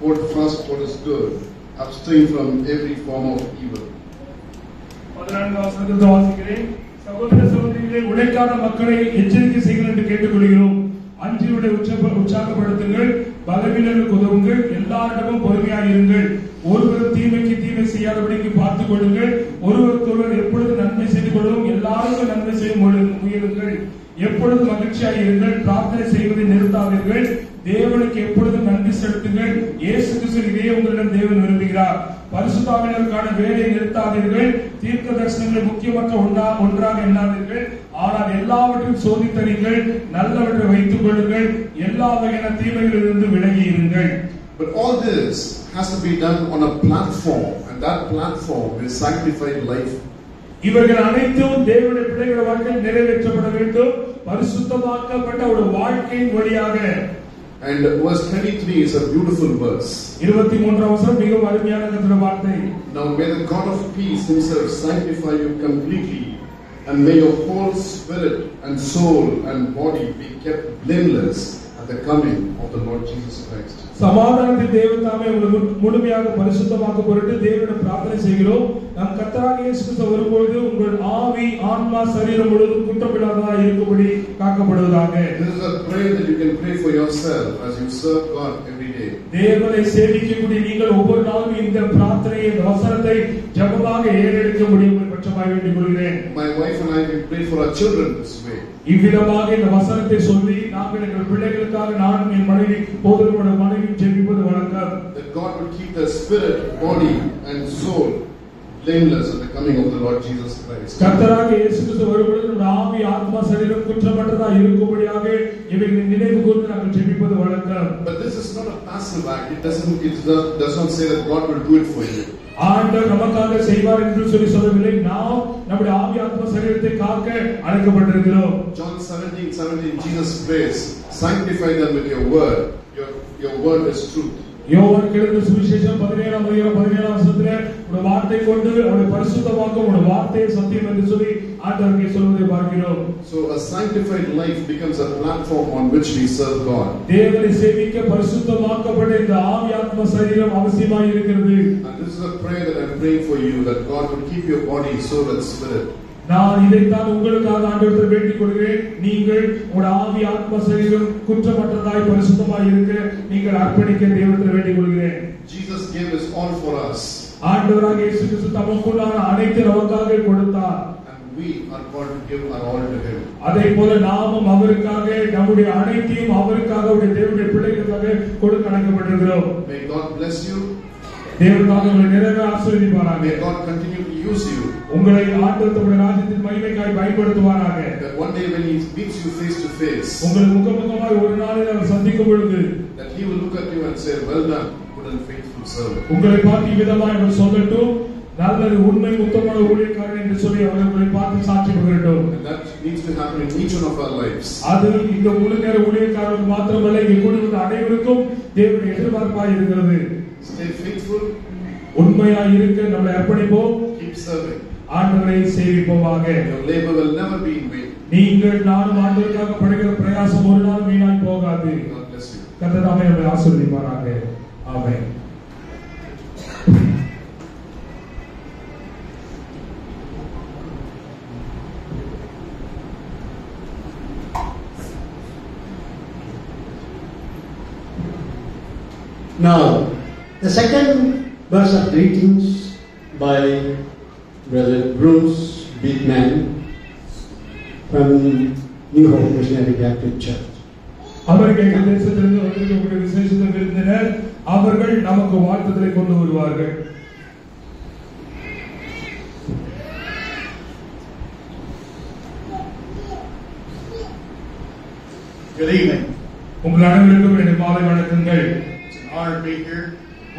Speaker 5: hold fast what is good, abstain from every form of evil.
Speaker 6: 14ஆம் வசனத்தை வாசிக்கிறேன். சகோதர சகோதரிகளே, உழைக்காத மக்களை எச்சரிக்கை செய்யுங்கள் என்று கேட்டுக்கொள்கிறோம். அஞ்சியுடைய உற்சாகப்படுத்துங்கள், பலவீனர்களுக்கு உதவுங்கள், எல்லாரிடமும் பொறுமையாக இருங்கள். ஒருவர் தீமைக்கு தீமை செய்யாதபடிக்கு பார்த்துக் கொள்ளுங்கள். ஒருவருக்கொருவர் எப்பொழுது நன்மை செய்து கொள்ளவும் எல்லாருக்கும் நன்மை செய்ய முயலுங்கள். எப்பொழுது மகிழ்ச்சியாக இருங்கள். பிரார்த்தனை செய்வதை நிறுத்தாதீர்கள். தேவனுக்கு எப்பொழுதும் நன்றி செலுத்துங்கள். இயேசு கிறிஸ்து இதையே உங்களிடம் தேவன் விரும்புகிறார். பரிசுத்த ஆவியானவருக்கான வேலையை நிறுத்தாதீர்கள். தீர்க்க தரிசனங்களை முக்கியமற்ற ஒன்றாக எண்ணாதீர்கள். ஆனால் எல்லாவற்றையும் சோதித்தறிங்கள், நல்லவற்றை வைத்துக் கொள்ளுங்கள், எல்லா வகையான தீமைகளிலிருந்து விலகி இருங்கள்.
Speaker 5: But all this has to be done on a platform, and that platform is sanctified life.
Speaker 6: இவர்கள் அனைத்தும் தேவனுடைய பிள்ளைகளுடைய வாழ்க்கையில் நிறைவேற்றப்பட வேண்டும், பரிசுத்தமாக்கப்பட்ட ஒரு வாழ்க்கையின் வழியாக.
Speaker 5: And verse 23 is a beautiful verse.
Speaker 6: 23 வசனம் மிகவும் அருமையான கர்த்தருடைய வார்த்தை.
Speaker 5: Now may the God of peace himself sanctify you completely, and may your whole spirit and soul and body be kept blameless at the coming of the Lord Jesus Christ.
Speaker 6: சமாதானத்தின் தேவன் தாமே உங்களை முழுமையாக பரிசுத்தமாக்க பொருட்டு தேவனிடம் பிரார்த்தனை செய்கிறோம். நம் கர்த்தராகிய இயேசு கிறிஸ்து வரும்போது உங்கள் ஆவி, ஆன்மா, சரீரம் முழுவதும் குற்றமில்லாததாக இருக்கும்படி காக்கப்படுவதாக.
Speaker 5: This is a prayer that you can pray for yourself as you serve God every day.
Speaker 6: தேவனை சேவிக்கக்கூடிய நீங்கள் ஒவ்வொரு நாளும் இந்த பிரார்த்தனையை, இந்த வசனத்தை ஜெபமாக ஏறெடுக்க முடியும் பட்சமாய் வேண்டிக் கொள்கிறேன்.
Speaker 5: My wife and I can pray for our children this way.
Speaker 6: இவ்விதமாக இந்த வசனத்தை சொல்லி நாங்கள் எங்கள் பிள்ளைகளுக்காக நான் என் மனைவி போதனோட மனைவி ஜெபிப்பது வழக்கம்.
Speaker 5: That God would keep their spirit, body and soul blameless at the coming of the Lord Jesus Christ.
Speaker 6: கர்த்தராகிய இயேசு கிறிஸ்து வரும்போது நம்முடைய ஆவி, ஆத்மா, சரீரம் குற்றமற்றதாக இருக்கும்படியாக இவைகளை நினைவு கூர்ந்து நாங்கள் ஜெபிப்பது வழக்கம்.
Speaker 5: But this is not a passive act. It does not say that God will do it for you.
Speaker 6: ஆண்டவர் நமக்காக செய்வார் என்று சொல்லவில்லை. நாம் நம்முடைய ஆவி, ஆத்மா, சரீரத்தை காக்க அழைக்கப்பட்டிருக்கிறோம்.
Speaker 5: John 17:17 Jesus prays, sanctify them with your word. Your word is truth.
Speaker 6: யோவான் எழுதின சுவிசேஷம் 17ஆம் அதிகாரம் 17ஆம் வசனத்திலே உடைய வார்த்தை கொண்டு அவரை பரிசுத்தமாக்கும், உடைய வார்த்தையே சத்தியம் என்று சொல்லி ஆண்டவருக்கு சொல்வதை பார்க்கிறோம்.
Speaker 5: So a sanctified life becomes a platform on which we serve God.
Speaker 6: தேவனை சேவிக்க பரிசுத்தமாக்கப்பட்ட இந்த ஆவி, ஆத்மா, சரீரம் அவசியமாய் இருக்கிறது.
Speaker 5: And this is a prayer that I'm praying for you, that God will keep your body, soul and spirit.
Speaker 6: நான் இதைத்தான் உங்களுக்காக ஆண்டவரிடம் வேண்டிக் கொள்கிறேன். நீங்கள் உங்களுடைய ஆவி, ஆத்மா, சரீரம் குற்றமற்றதாய் பரிசுத்தமாய் இருக்க நீங்கள் அர்ப்பணிக்க தேவனிடத்தில் வேண்டிக் கொள்கிறேன்.
Speaker 5: Jesus gave his all for us.
Speaker 6: ஆண்டவராகிய இயேசு கிறிஸ்து தமக்குள்ளான அனைத்து நமக்காக கொடுத்தார்.
Speaker 5: And we are called to give our all to him.
Speaker 6: அதே போல நாமும் அவருக்காக நம்முடைய அனைத்தையும் அவருக்காக தேவனுடைய பிள்ளைகளுக்காக கொடுக்க அழைக்கப்பட்டிருக்கிறோம்.
Speaker 5: May God bless you.
Speaker 6: தேவனாக உங்களை நிறைய ஆசீர்வதிப்பாராக.
Speaker 5: May God continue to use you.
Speaker 6: உங்களை ஆண்டவர் தம்முடைய ராஜ்யத்தின் மகிமைக்காய் பயன்படுத்துவாராக.
Speaker 5: That one day when he meets you face to face,
Speaker 6: உங்களை முகமுகமாய் ஒரு நாளில் அவர் சந்திக்கும் பொழுது,
Speaker 5: that he will look at you and say, well done, good and faithful servant.
Speaker 6: உங்களை பார்த்து விதமாய் அவர் சொல்லட்டும், நல்லது, உண்மை, உத்தமமான ஊழியக்காரன் என்று சொல்லி அவர் உங்களை பார்த்து சாட்சி பகரட்டும்.
Speaker 5: And that needs to happen in each one of our lives.
Speaker 6: அது இந்த முழு நேர ஊழியக்காரர்களுக்கு மாத்திரமல்ல, இங்கே கூடியுள்ள அனைவருக்கும் தேவனுடைய எதிர்பார்ப்பாய் இருக்கிறது.
Speaker 5: Stay faithful.
Speaker 6: உண்மையாய் இருக்க நம்மை அர்ப்பணிப்போம்.
Speaker 5: Keep serving.
Speaker 6: ஆண்டவரை சேவிப்போமாக.
Speaker 5: Your labor will never be in vain.
Speaker 6: நீங்கள் நானும் ஆண்டவருக்காக படுகிற பிரயாசம் ஒரு நாள் வீணாய் போகாது.
Speaker 5: God bless you.
Speaker 6: கர்த்தர் தாமே நம்மை ஆசீர்வதிப்பாராக. ஆமென்.
Speaker 2: Now, the second verse of greetings by Brother Bruce Beatman from New Hope Missionary Baptist Church.
Speaker 6: அமெரிக்க தேசத்திலிருந்து வந்திருக்கக்கூடிய விசேஷித்த விருந்தினர் அவர்கள் நமக்கு வாழ்த்துதலை கொண்டு வருவார்கள்.
Speaker 7: Good evening.
Speaker 6: உங்கள் அனைவருக்கும் என்னுடைய மாலை வணக்கங்கள்.
Speaker 7: It's an honor to be here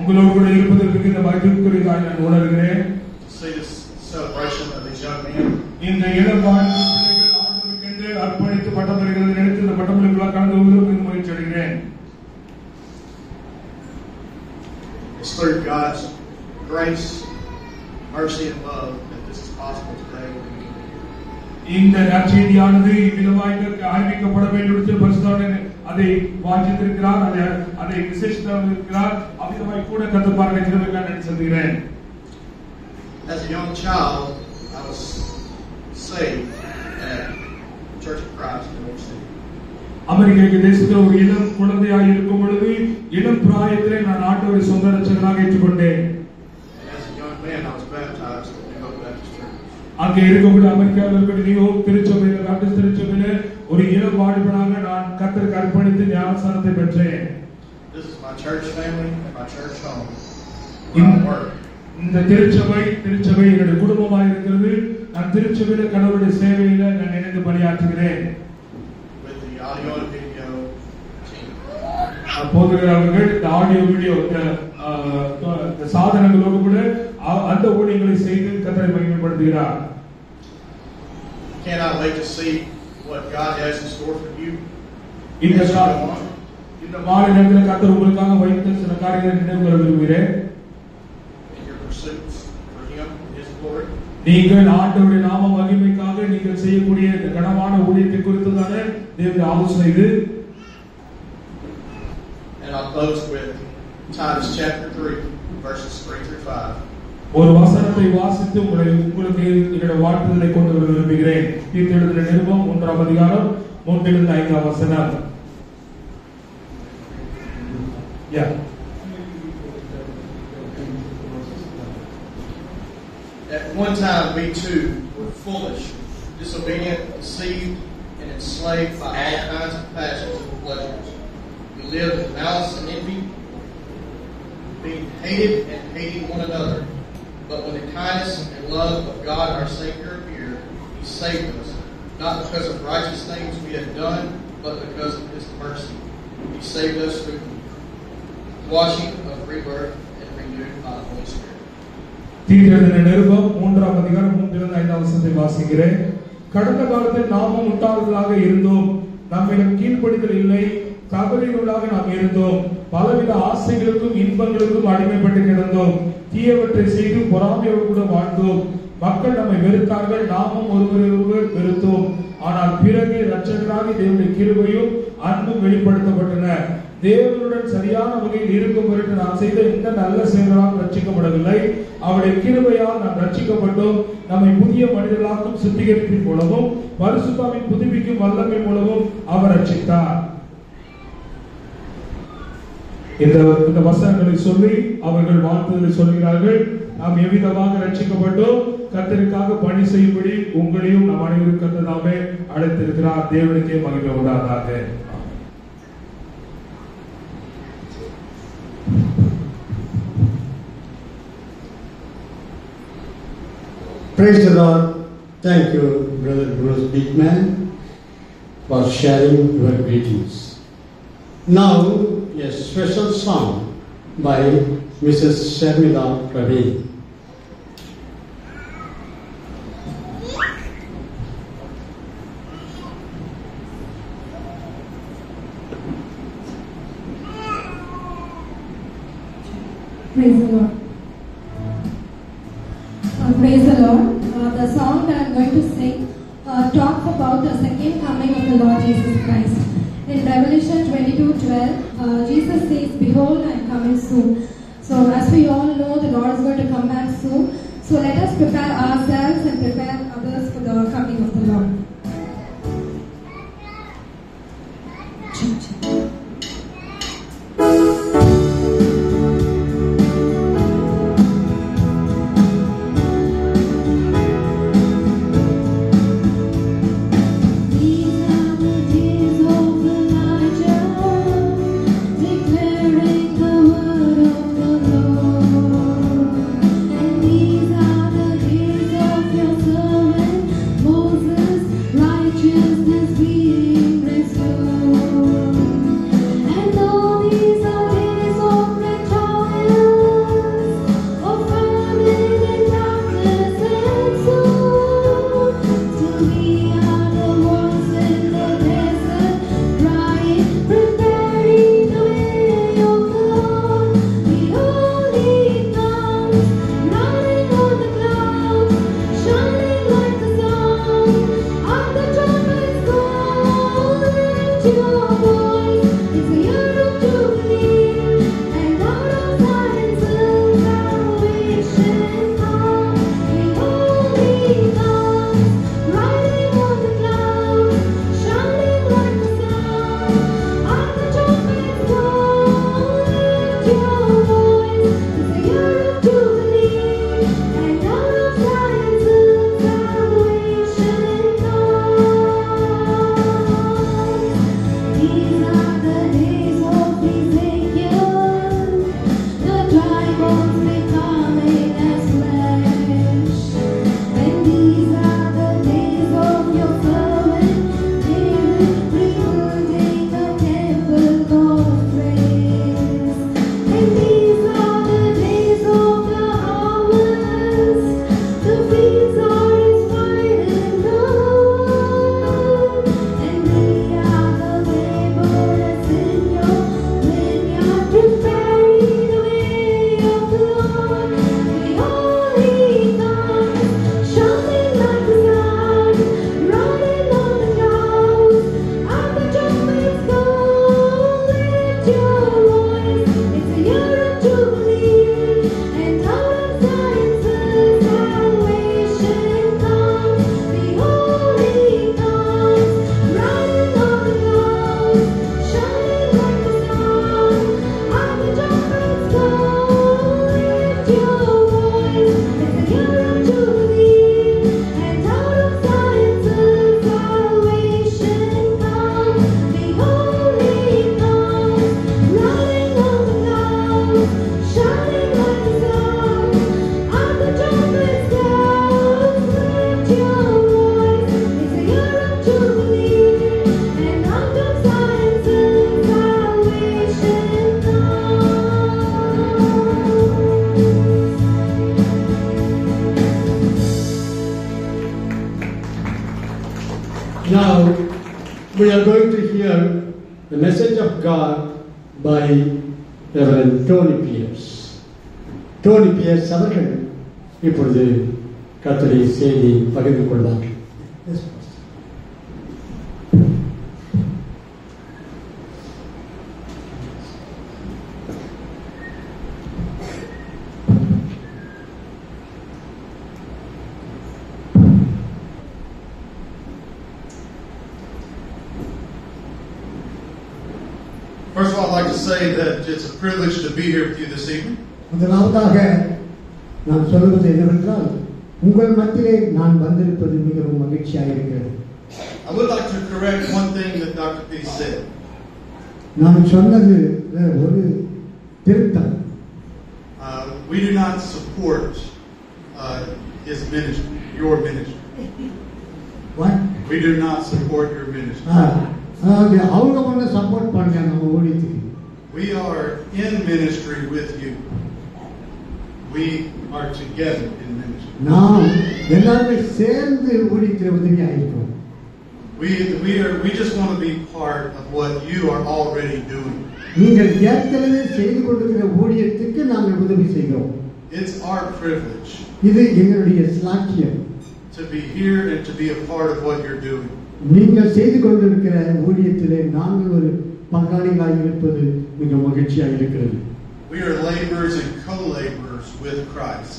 Speaker 6: உங்களோடு கூட இருப்பதற்கு இந்த மகிழ்ச்சிக்குரியதாய் நான் உணர்கிறேன்.
Speaker 7: to see this celebration of these young men.
Speaker 6: இந்த இளம் பிள்ளைகள் ஆண்டவருக்கென்று அர்ப்பணித்து பட்டம் பெறுகிறது நினைத்து இந்த பட்டமளிப்பு விழா கலந்து கொள்வதற்கு முயற்சி அடைகிறேன்.
Speaker 7: It's through God's grace, mercy, and love that this is possible today.
Speaker 6: இந்த நற்செய்தியானது இவ்விதமாய் ஆரம்பிக்கப்பட வேண்டும் என்று பரிசுத்தவான் அதை வாஞ்சித்திருக்கிறார், அதை விசேஷித்திருக்கிறார். அவ்விதமாய் கூட கர்த்தர் கிருபைக்காக நன்றி செலுத்துகிறேன்.
Speaker 7: As a young child, I was saved at Church of Christ in New York City.
Speaker 6: அமெரிக்க தேசத்தில் ஒரு இளம் குழந்தையாக இருக்கும் பொழுது இளம் பிராயத்திலே நான் ஆண்டவரை சொந்த ரட்சகராக ஏற்றுக்கொண்டேன்.
Speaker 7: As a young man, I was baptized at New Hope Baptist Church.
Speaker 6: அங்கே இருக்கக்கூடிய அமெரிக்காவில் இருக்கக்கூடிய நியூ ஹோப் திருச்சபையில், பாப்டிஸ்ட் திருச்சபையில் ஒரு இளம் வாலிபனாக நான் கர்த்தருக்கு அர்ப்பணித்து ஞானஸ்நானத்தை பெற்றேன்.
Speaker 7: This is my church family and my church home. My work.
Speaker 6: இந்த திருச்சபை என்னுடைய குடும்பமாக இருக்கிறது. நான் திருச்சபையில கடவுளுடைய சேவையில நான் இணைந்து பணியாற்றுகிறேன்.
Speaker 7: With the audio and video team.
Speaker 6: போதகர்கள் இந்த ஆடியோ வீடியோ இந்த சாதனங்களோடு கூட அந்த ஊழியங்களை செய்து கர்த்தரை மகிமைப்படுத்துகிறார்.
Speaker 7: Cannot wait to see what God has in store for you.
Speaker 6: இந்த மாலை நேரத்தில் கர்த்தர் உங்களுக்காக வைத்த சில காரியங்களை நினைவு கூற விரும்புகிறேன். நீங்கள் ஆண்டவருடைய நாம மகிமைக்காக நீங்கள் செய்யக்கூடிய இந்த கனமான ஊழியத்தை குறித்து தானே தேவன் ஆலோசனை இது.
Speaker 7: And I'll close with Titus chapter 3 verses 3 through 5.
Speaker 6: ஒரு வசனத்தை வாசித்து உங்களுக்கு என்னுடைய வாழ்த்துதலை கொண்டு வர விரும்புகிறேன். தீர்த்தெழுதின நிருபம் 1ஆம் அதிகாரம் 3 5 வசனம்.
Speaker 7: At one time we too were foolish, disobedient, deceived, and enslaved by all kinds of passions and pleasures. We lived in malice and envy, being hated and hating one another. But when the kindness and love of God our Savior appeared, He saved us, not because of righteous things we had done, but because of His mercy. He saved us through the washing of rebirth and renewed by the Holy Spirit.
Speaker 6: தீர்த்தெழுதின நிருபம் 3ஆம் அதிகாரம் 3 5 வசனத்தை வாசிக்கிறேன். கடந்த காலத்தில் நாமும் முட்டாள்களாக இருந்தோம், நம்மிடம் கீழ்ப்படிதல் இல்லை, தவறினர்களாக நாம் இருந்தோம், பலவித ஆசைகளுக்கும் இன்பங்களுக்கும் அடிமைப்பட்டு கிடந்தோம், தீயவற்றை செய்து பொறாமையோடு கூட வாழ்ந்தோம். மக்கள் நம்மை வெறுத்தார்கள், நாமும் ஒருவரை ஒருவர் வெறுத்தோம். ஆனால் பிறகு இரட்சகராகிய தேவனுடைய கிருபையும் அன்பும் வெளிப்படுத்தப்பட்டன. தேவனுடன் சரியான வகையில் இருக்கும் பொருட்டு நாம் செய்த எந்த நல்ல செயல்களால் ரட்சிக்கப்படவில்லை, அவருடைய கிருபையால் நாம் ரட்சிக்கப்பட்டோம். நம்மை புதிய மனிதர்களாக்கும் சுத்திகரிப்பின் மூலமும் பரிசுத்தாவின் புதுப்பிக்கும் வல்லமை மூலமும் அவர் ரட்சித்தார். இந்த வசனங்களை சொல்லி அவர்கள் வாழ்த்துதலை சொல்கிறார்கள். நாம் எவ்விதமாக ரட்சிக்கப்பட்டோம், கர்த்தருக்காக பணி செய்யும்படி உங்களையும் நம் அனைவரும் கர்த்தர் அழைத்திருக்கிறார். தேவனுக்கே மகிமை உண்டாதாக.
Speaker 2: Praise the Lord. Thank you, Brother Bruce Beekman, for sharing your greetings. Now, a special song by Mrs. Sharmila Praveen.
Speaker 8: Praise the Lord. Praise the Lord. The song that I'm going to sing talks about the second coming of the Lord Jesus Christ. In Revelation 22:12, Jesus says, "Behold, I am coming soon." So as we all know, the Lord is going to come back soon. So let us prepare ourselves and prepare others for the coming of the Lord.
Speaker 9: These are the days of
Speaker 2: Now, we are going to hear the message of God by Reverend Tony Pierce. Tony Pierce அவர்கள் இப்பொழுது கர்த்தருடைய செய்தியை பகிர்ந்து கொள்வார்கள்.
Speaker 7: First of all, I'd like to say that it's a privilege to be here with you this evening.
Speaker 1: முதலாவதாக நான் சொல்வது என்னவென்றால் உங்கள் மத்தியிலே நான் வந்திருப்பது மிகவும் மகிழ்ச்சியாக இருக்கிறது.
Speaker 7: I would like to correct one thing that Dr. P said.
Speaker 1: நான் சொன்னது ஒரு திருத்தம்.
Speaker 7: We do not support his ministry, your ministry.
Speaker 1: What?
Speaker 7: We do not support your ministry.
Speaker 1: அதாவது அவங்க ஒன்று சப்போர்ட் பண்ணுங்க நம்ம ஊழியத்துக்கு.
Speaker 7: We are in ministry with you. We are together in ministry.
Speaker 1: நாம் எல்லாரும் சேர்ந்து ஊழியத்தில் உதவியாக இருக்கிறோம்.
Speaker 7: We just want to be part of what you are already doing.
Speaker 1: நீங்கள் ஏற்கனவே செய்து கொண்டிருக்கிற ஊழியத்துக்கு நாங்கள் உதவி செய்கிறோம்.
Speaker 7: It's our privilege
Speaker 1: இது எங்களுடைய சாட்சியம்.
Speaker 7: to be here and to be a part of what you're doing.
Speaker 1: நீங்கள் செய்து கொண்டிருக்கிற ஊழியத்திலே நாங்கள் ஒரு பங்காளிகளாக இருப்பது மிக மகிழ்ச்சியாக இருக்கிறது.
Speaker 7: We are laborers and co-laborers with Christ.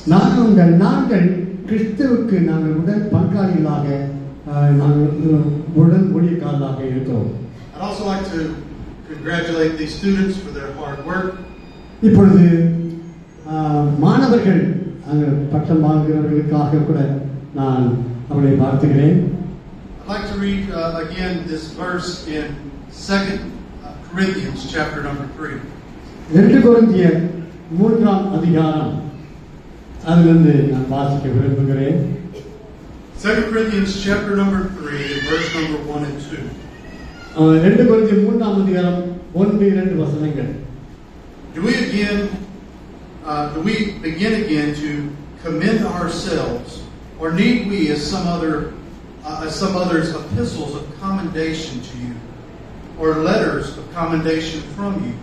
Speaker 1: நாங்கள் கிறிஸ்துவுக்கு நாங்கள் உடன் பங்காளிகளாக நாங்கள் உடன் ஊழியக்காரர்களாக இருக்கிறோம்.
Speaker 7: I'd also like to congratulate these students for their hard work.
Speaker 1: இப்பொழுது மாணவர்கள் பட்டம் வாங்குகிறவர்களுக்காக கூட நான் அவர்களை வாழ்த்துகிறேன்.
Speaker 7: I'd like to read again this verse in 2 Corinthians chapter number 3.
Speaker 1: 2 கொரிந்தியர் 3ஆம் அதிகாரம் அதிலிருந்து நான் வாசிக்க விரும்புகிறேன்.
Speaker 7: 2 Corinthians chapter number 3 and verse number 1 and 2.
Speaker 1: 2 கொரிந்தியர் 3ஆம் அதிகாரம் 1-2 வசனங்கள்.
Speaker 7: Do we begin again to commend ourselves, or need we, as some others, epistles of commendation to you, or letters of commendation from you?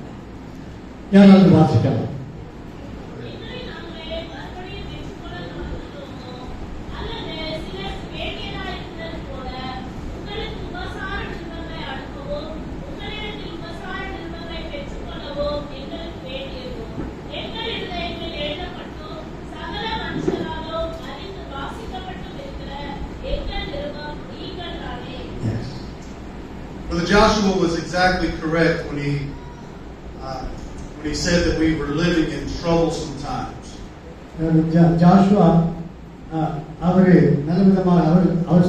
Speaker 1: யாராவது வாசிக்கலாம்?
Speaker 7: Brother Joshua was exactly correct when he said that we were living in troublesome times.
Speaker 1: Joshua அவரு நல்ல விதமாக அவர்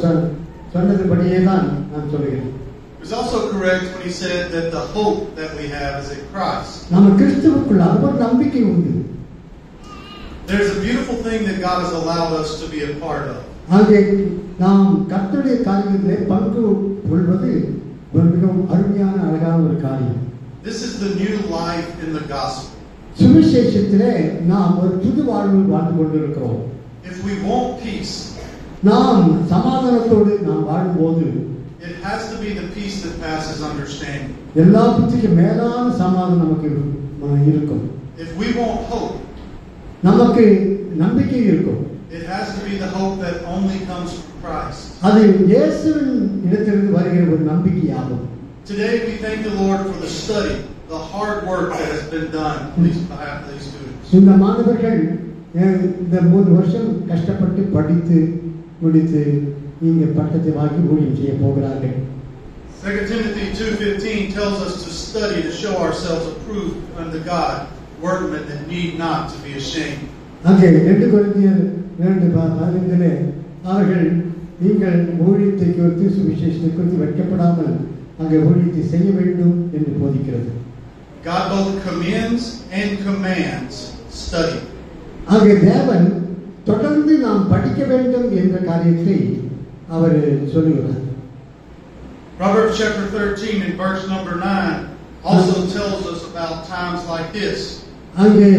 Speaker 1: சொன்னதுபடியே தான் நான் சொல்கிறேன்.
Speaker 7: He was also correct when he said that the hope that we have is in Christ.
Speaker 1: நம்ம கிறிஸ்துவுக்குள்ள ஒரு நம்பிக்கை உண்டு.
Speaker 7: There's a beautiful thing that God has allowed us to be a part of.
Speaker 1: அங்கே நாம் கர்த்தருடைய காரியத்திலே பங்கு கொள்வது ஒரு மிகவும் அருமையான அழகான ஒரு காரியம்.
Speaker 7: This is the new life in the gospel.
Speaker 1: சுவிசேஷத்திலே நாம் ஒரு புது வாழ்வு வாழ்ந்து கொண்டிருக்கிறோம்.
Speaker 7: If we want peace,
Speaker 1: நாம் சமாதானத்தோடு நாம் வாழும்போது
Speaker 7: it has to be the peace that passes understanding.
Speaker 1: எல்லா புத்திக்கும் மேலான சமாதானம் நமக்கு இருக்கும்.
Speaker 7: If we want hope,
Speaker 1: நமக்கு நம்பிக்கை இருக்கும்.
Speaker 7: it has to be the hope that only comes from Christ.
Speaker 1: அது இயேசுவின் இடத்திலிருந்து வருகிற ஒரு நம்பிக்கையாகும்.
Speaker 7: Today we thank the Lord for the study, the hard work that has been done on behalf of these students.
Speaker 1: இந்த மாணவர்கள் இந்த 3 வருஷம் கஷ்டப்பட்டு படித்து முடித்து இங்கே பட்டத்தை வாங்கி ஊழியம் செய்ய போகிறார்கள்.
Speaker 7: 2 Timothy 2:15 tells us to study to show ourselves approved unto God, workmen that need not to be ashamed.
Speaker 1: அங்கே 2 கொரிந்தியர் 2:15 அவர்கள் நீங்கள் ஊழியத்தை குறித்து சுவிசேஷத்தை குறித்து வெட்கப்படாமல் அங்கே ஊழியத்தை செய்ய வேண்டும் என்று போதிக்கிறது.
Speaker 7: God both commends and commands study.
Speaker 1: அங்கே தேவன் தொடர்ந்து நாம் படிக்க வேண்டும் என்ற காரியத்தை அவர் சொல்லுகிறார்.
Speaker 7: Proverbs chapter 13 and verse number 9 also tells us about times like this.
Speaker 1: அங்கே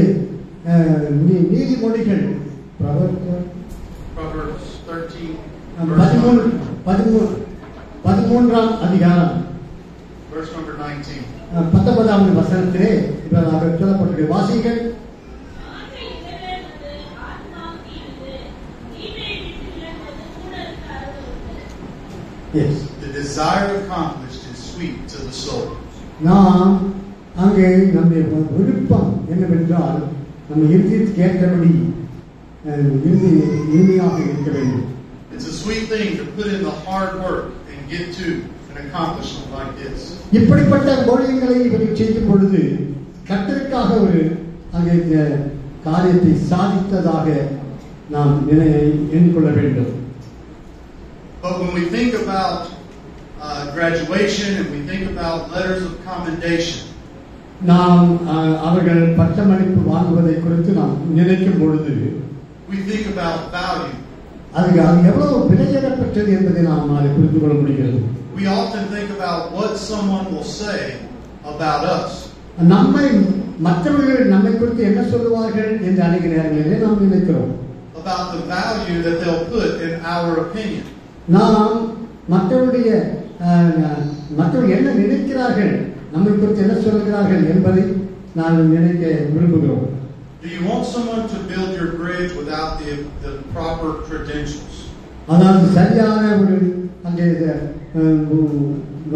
Speaker 1: நீதிமொழிகள்
Speaker 7: Proverbs 13
Speaker 1: 13 13ஆம் அதிகாரம்
Speaker 5: verse number 19.
Speaker 1: 19வது வசனத்திலே இவ்வாறு சொல்லப்பட்டது. வாசிங்கள். Yes.
Speaker 9: The desire accomplished is sweet to the soul.
Speaker 1: நாம் அங்கே நம்முடைய விருப்பம் என்னவென்றால் நம்ம இருதயத்துக்கு ஏற்றபடி இனிமையாக இருக்க வேண்டும்.
Speaker 9: It's a sweet thing to put in the hard work and get to an accomplishment like this.
Speaker 1: இப்படிப்பட்ட ஊழியங்களை இவர்கள் செய்யும் பொழுது கர்த்தருக்காக ஒரு அங்கே காரியத்தை சாதித்ததாக நாம் எண்ணிக்கொள்ள வேண்டும்.
Speaker 9: But when we think about graduation and we think about letters of commendation,
Speaker 1: நாம் அவர்கள் பட்டமளிப்பு வாங்குவதை குறித்து நாம் நினைக்கும் பொழுது
Speaker 9: we think about value.
Speaker 1: அது எவ்வளவு விலையேறப்பட்டது என்பதை நாம் புரிந்து கொள்ள முடிகிறது.
Speaker 9: We often think about what someone will say about us.
Speaker 1: நம்மை மற்றவர்கள் நம்மை குறித்து என்ன சொல்லுவார்கள் என்று அநேக நேரங்களிலே நாம் நினைக்கிறோம்.
Speaker 9: About the value that they'll put in our opinion.
Speaker 1: நாம் மற்றவர்கள் என்ன நினைக்கிறார்கள், நம்மை குறித்து என்ன சொல்கிறார்கள் என்பதை நான் நினைக்க விரும்புகிறோம்.
Speaker 9: Do you want someone to build your bridge without the proper credentials?
Speaker 1: அதாவது சரியான ஒரு அங்கே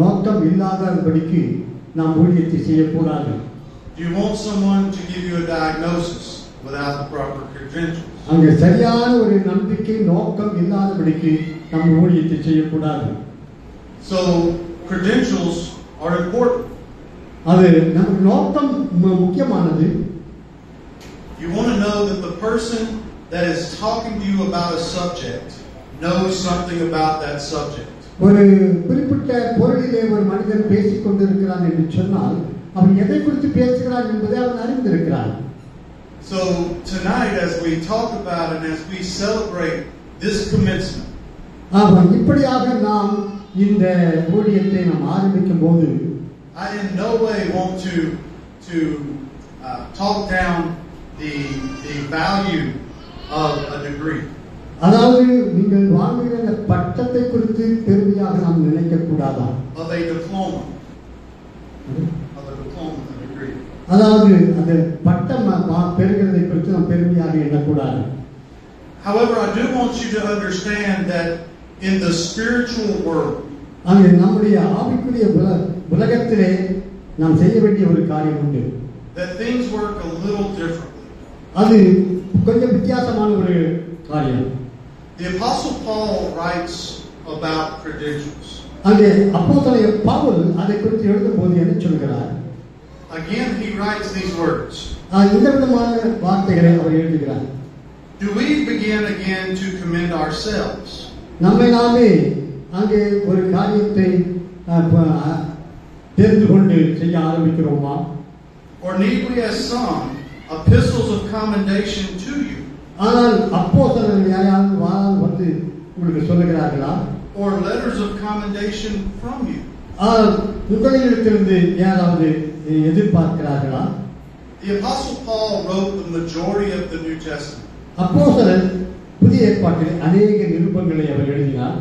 Speaker 1: நோக்கம் இல்லாதபடிக்கு நாம் ஊழியத்தை செய்யக்கூடாது.
Speaker 9: Do you want someone to give you a diagnosis without the proper credentials?
Speaker 1: அங்கே சரியான ஒரு நம்பிக்கை நோக்கம் இல்லாதபடிக்கு நாம் ஊழியத்தை செய்யக்கூடாது.
Speaker 9: So credentials are important.
Speaker 1: அது நம்ம நோக்கம் முக்கியமானது.
Speaker 9: You want to know that the person that is talking to you about a subject knows something about that subject.
Speaker 1: ஒரு குறிப்பிட்ட பொருளிலே ஒரு மனிதன் பேசிக் கொண்டிருக்கிறான் என்று சொன்னால் அவன் எதை குறித்து பேசுகிறான் என்பதை அவன் அறிந்திருக்கிறான்.
Speaker 9: So tonight, as we talk about and as we celebrate this commencement,
Speaker 1: இப்படியாக நாம் இந்த ஊழியத்தை நாம் ஆரம்பிக்கும் போது
Speaker 9: I in no way want to talk down the value of a degree.
Speaker 1: அதாவது நீங்கள் வாங்குகிற அந்த பட்டத்தை குறித்து பெருமையாக நாம் நினைக்க கூடாதா?
Speaker 9: Of a diploma. Of a diploma, a degree.
Speaker 1: அதாவது அந்த பட்டம் பெறுகிறதை குறித்து நாம் பெருமையாக எண்ணக்கூடாது.
Speaker 9: However, I do want you to understand that in the spiritual world,
Speaker 1: அங்கே நம்முடைய ஆவிக்குரிய உலகத்திலே நாம் செய்ய வேண்டிய ஒரு காரியம் உண்டு.
Speaker 9: That things work a little differently.
Speaker 1: அது கொஞ்சம் வித்தியாசமான ஒரு காரியம்.
Speaker 9: The Apostle Paul writes about credentials.
Speaker 1: அங்கே அப்போஸ்தலனாகிய பவுல் அதை குறித்து எழுதும்போது என்ன சொல்கிறார்?
Speaker 9: Again, he writes these words.
Speaker 1: இந்த விதமான வார்த்தைகளை அவர் எழுதுகிறார்.
Speaker 9: Do we begin again to commend ourselves?
Speaker 1: நம்மை நாமே அங்கே ஒரு காரியத்தை தெரிந்து கொண்டு செய்ய ஆரம்பிக்கிறோமா?
Speaker 9: Or need we as some epistles of commendation to you?
Speaker 1: ஆனால் அப்போஸ்தலர்கள் யாராவது வந்து உங்களுக்கு சொல்லுகிறார்களா?
Speaker 9: Or letters of commendation from you?
Speaker 1: உங்களிடத்திலிருந்து யாராவது எதிர்பார்க்கிறார்களா?
Speaker 9: The Apostle Paul wrote the majority of the New Testament.
Speaker 1: அப்போஸ்தலன் புதிய ஏற்பாட்டில் அநேக நிருபங்களை அவர் எழுதினார்.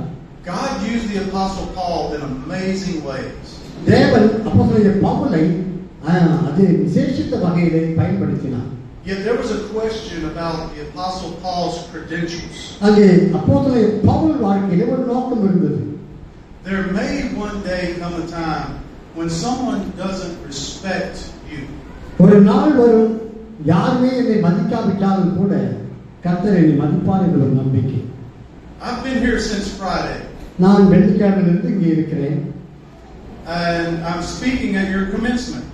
Speaker 9: God used the Apostle Paul in amazing ways.
Speaker 1: தேவன் அப்போஸ்தலனாகிய பவுலை அதே விசேஷித்த வகையிலே பயன்படுத்தினார்.
Speaker 9: Yet there was a question about the Apostle Paul's credentials.
Speaker 1: அங்கே அப்போஸ்தலனாகிய பவுல் வாழ்க்கையிலே ஒரு நோக்கம் இருந்தது.
Speaker 9: There may one day come a time when someone doesn't respect you.
Speaker 1: ஒரு நாள் வரும் யாருமே என்னை மதிக்காவிட்டாலும் கூட கர்த்தர் என்னை மதிப்பார் என்ற ஒரு நம்பிக்கை.
Speaker 9: I've been here since Friday.
Speaker 1: நான் வெள்ளிக்கிழமையிலிருந்து இங்கே இருக்கிறேன்.
Speaker 9: And I'm speaking at your commencement.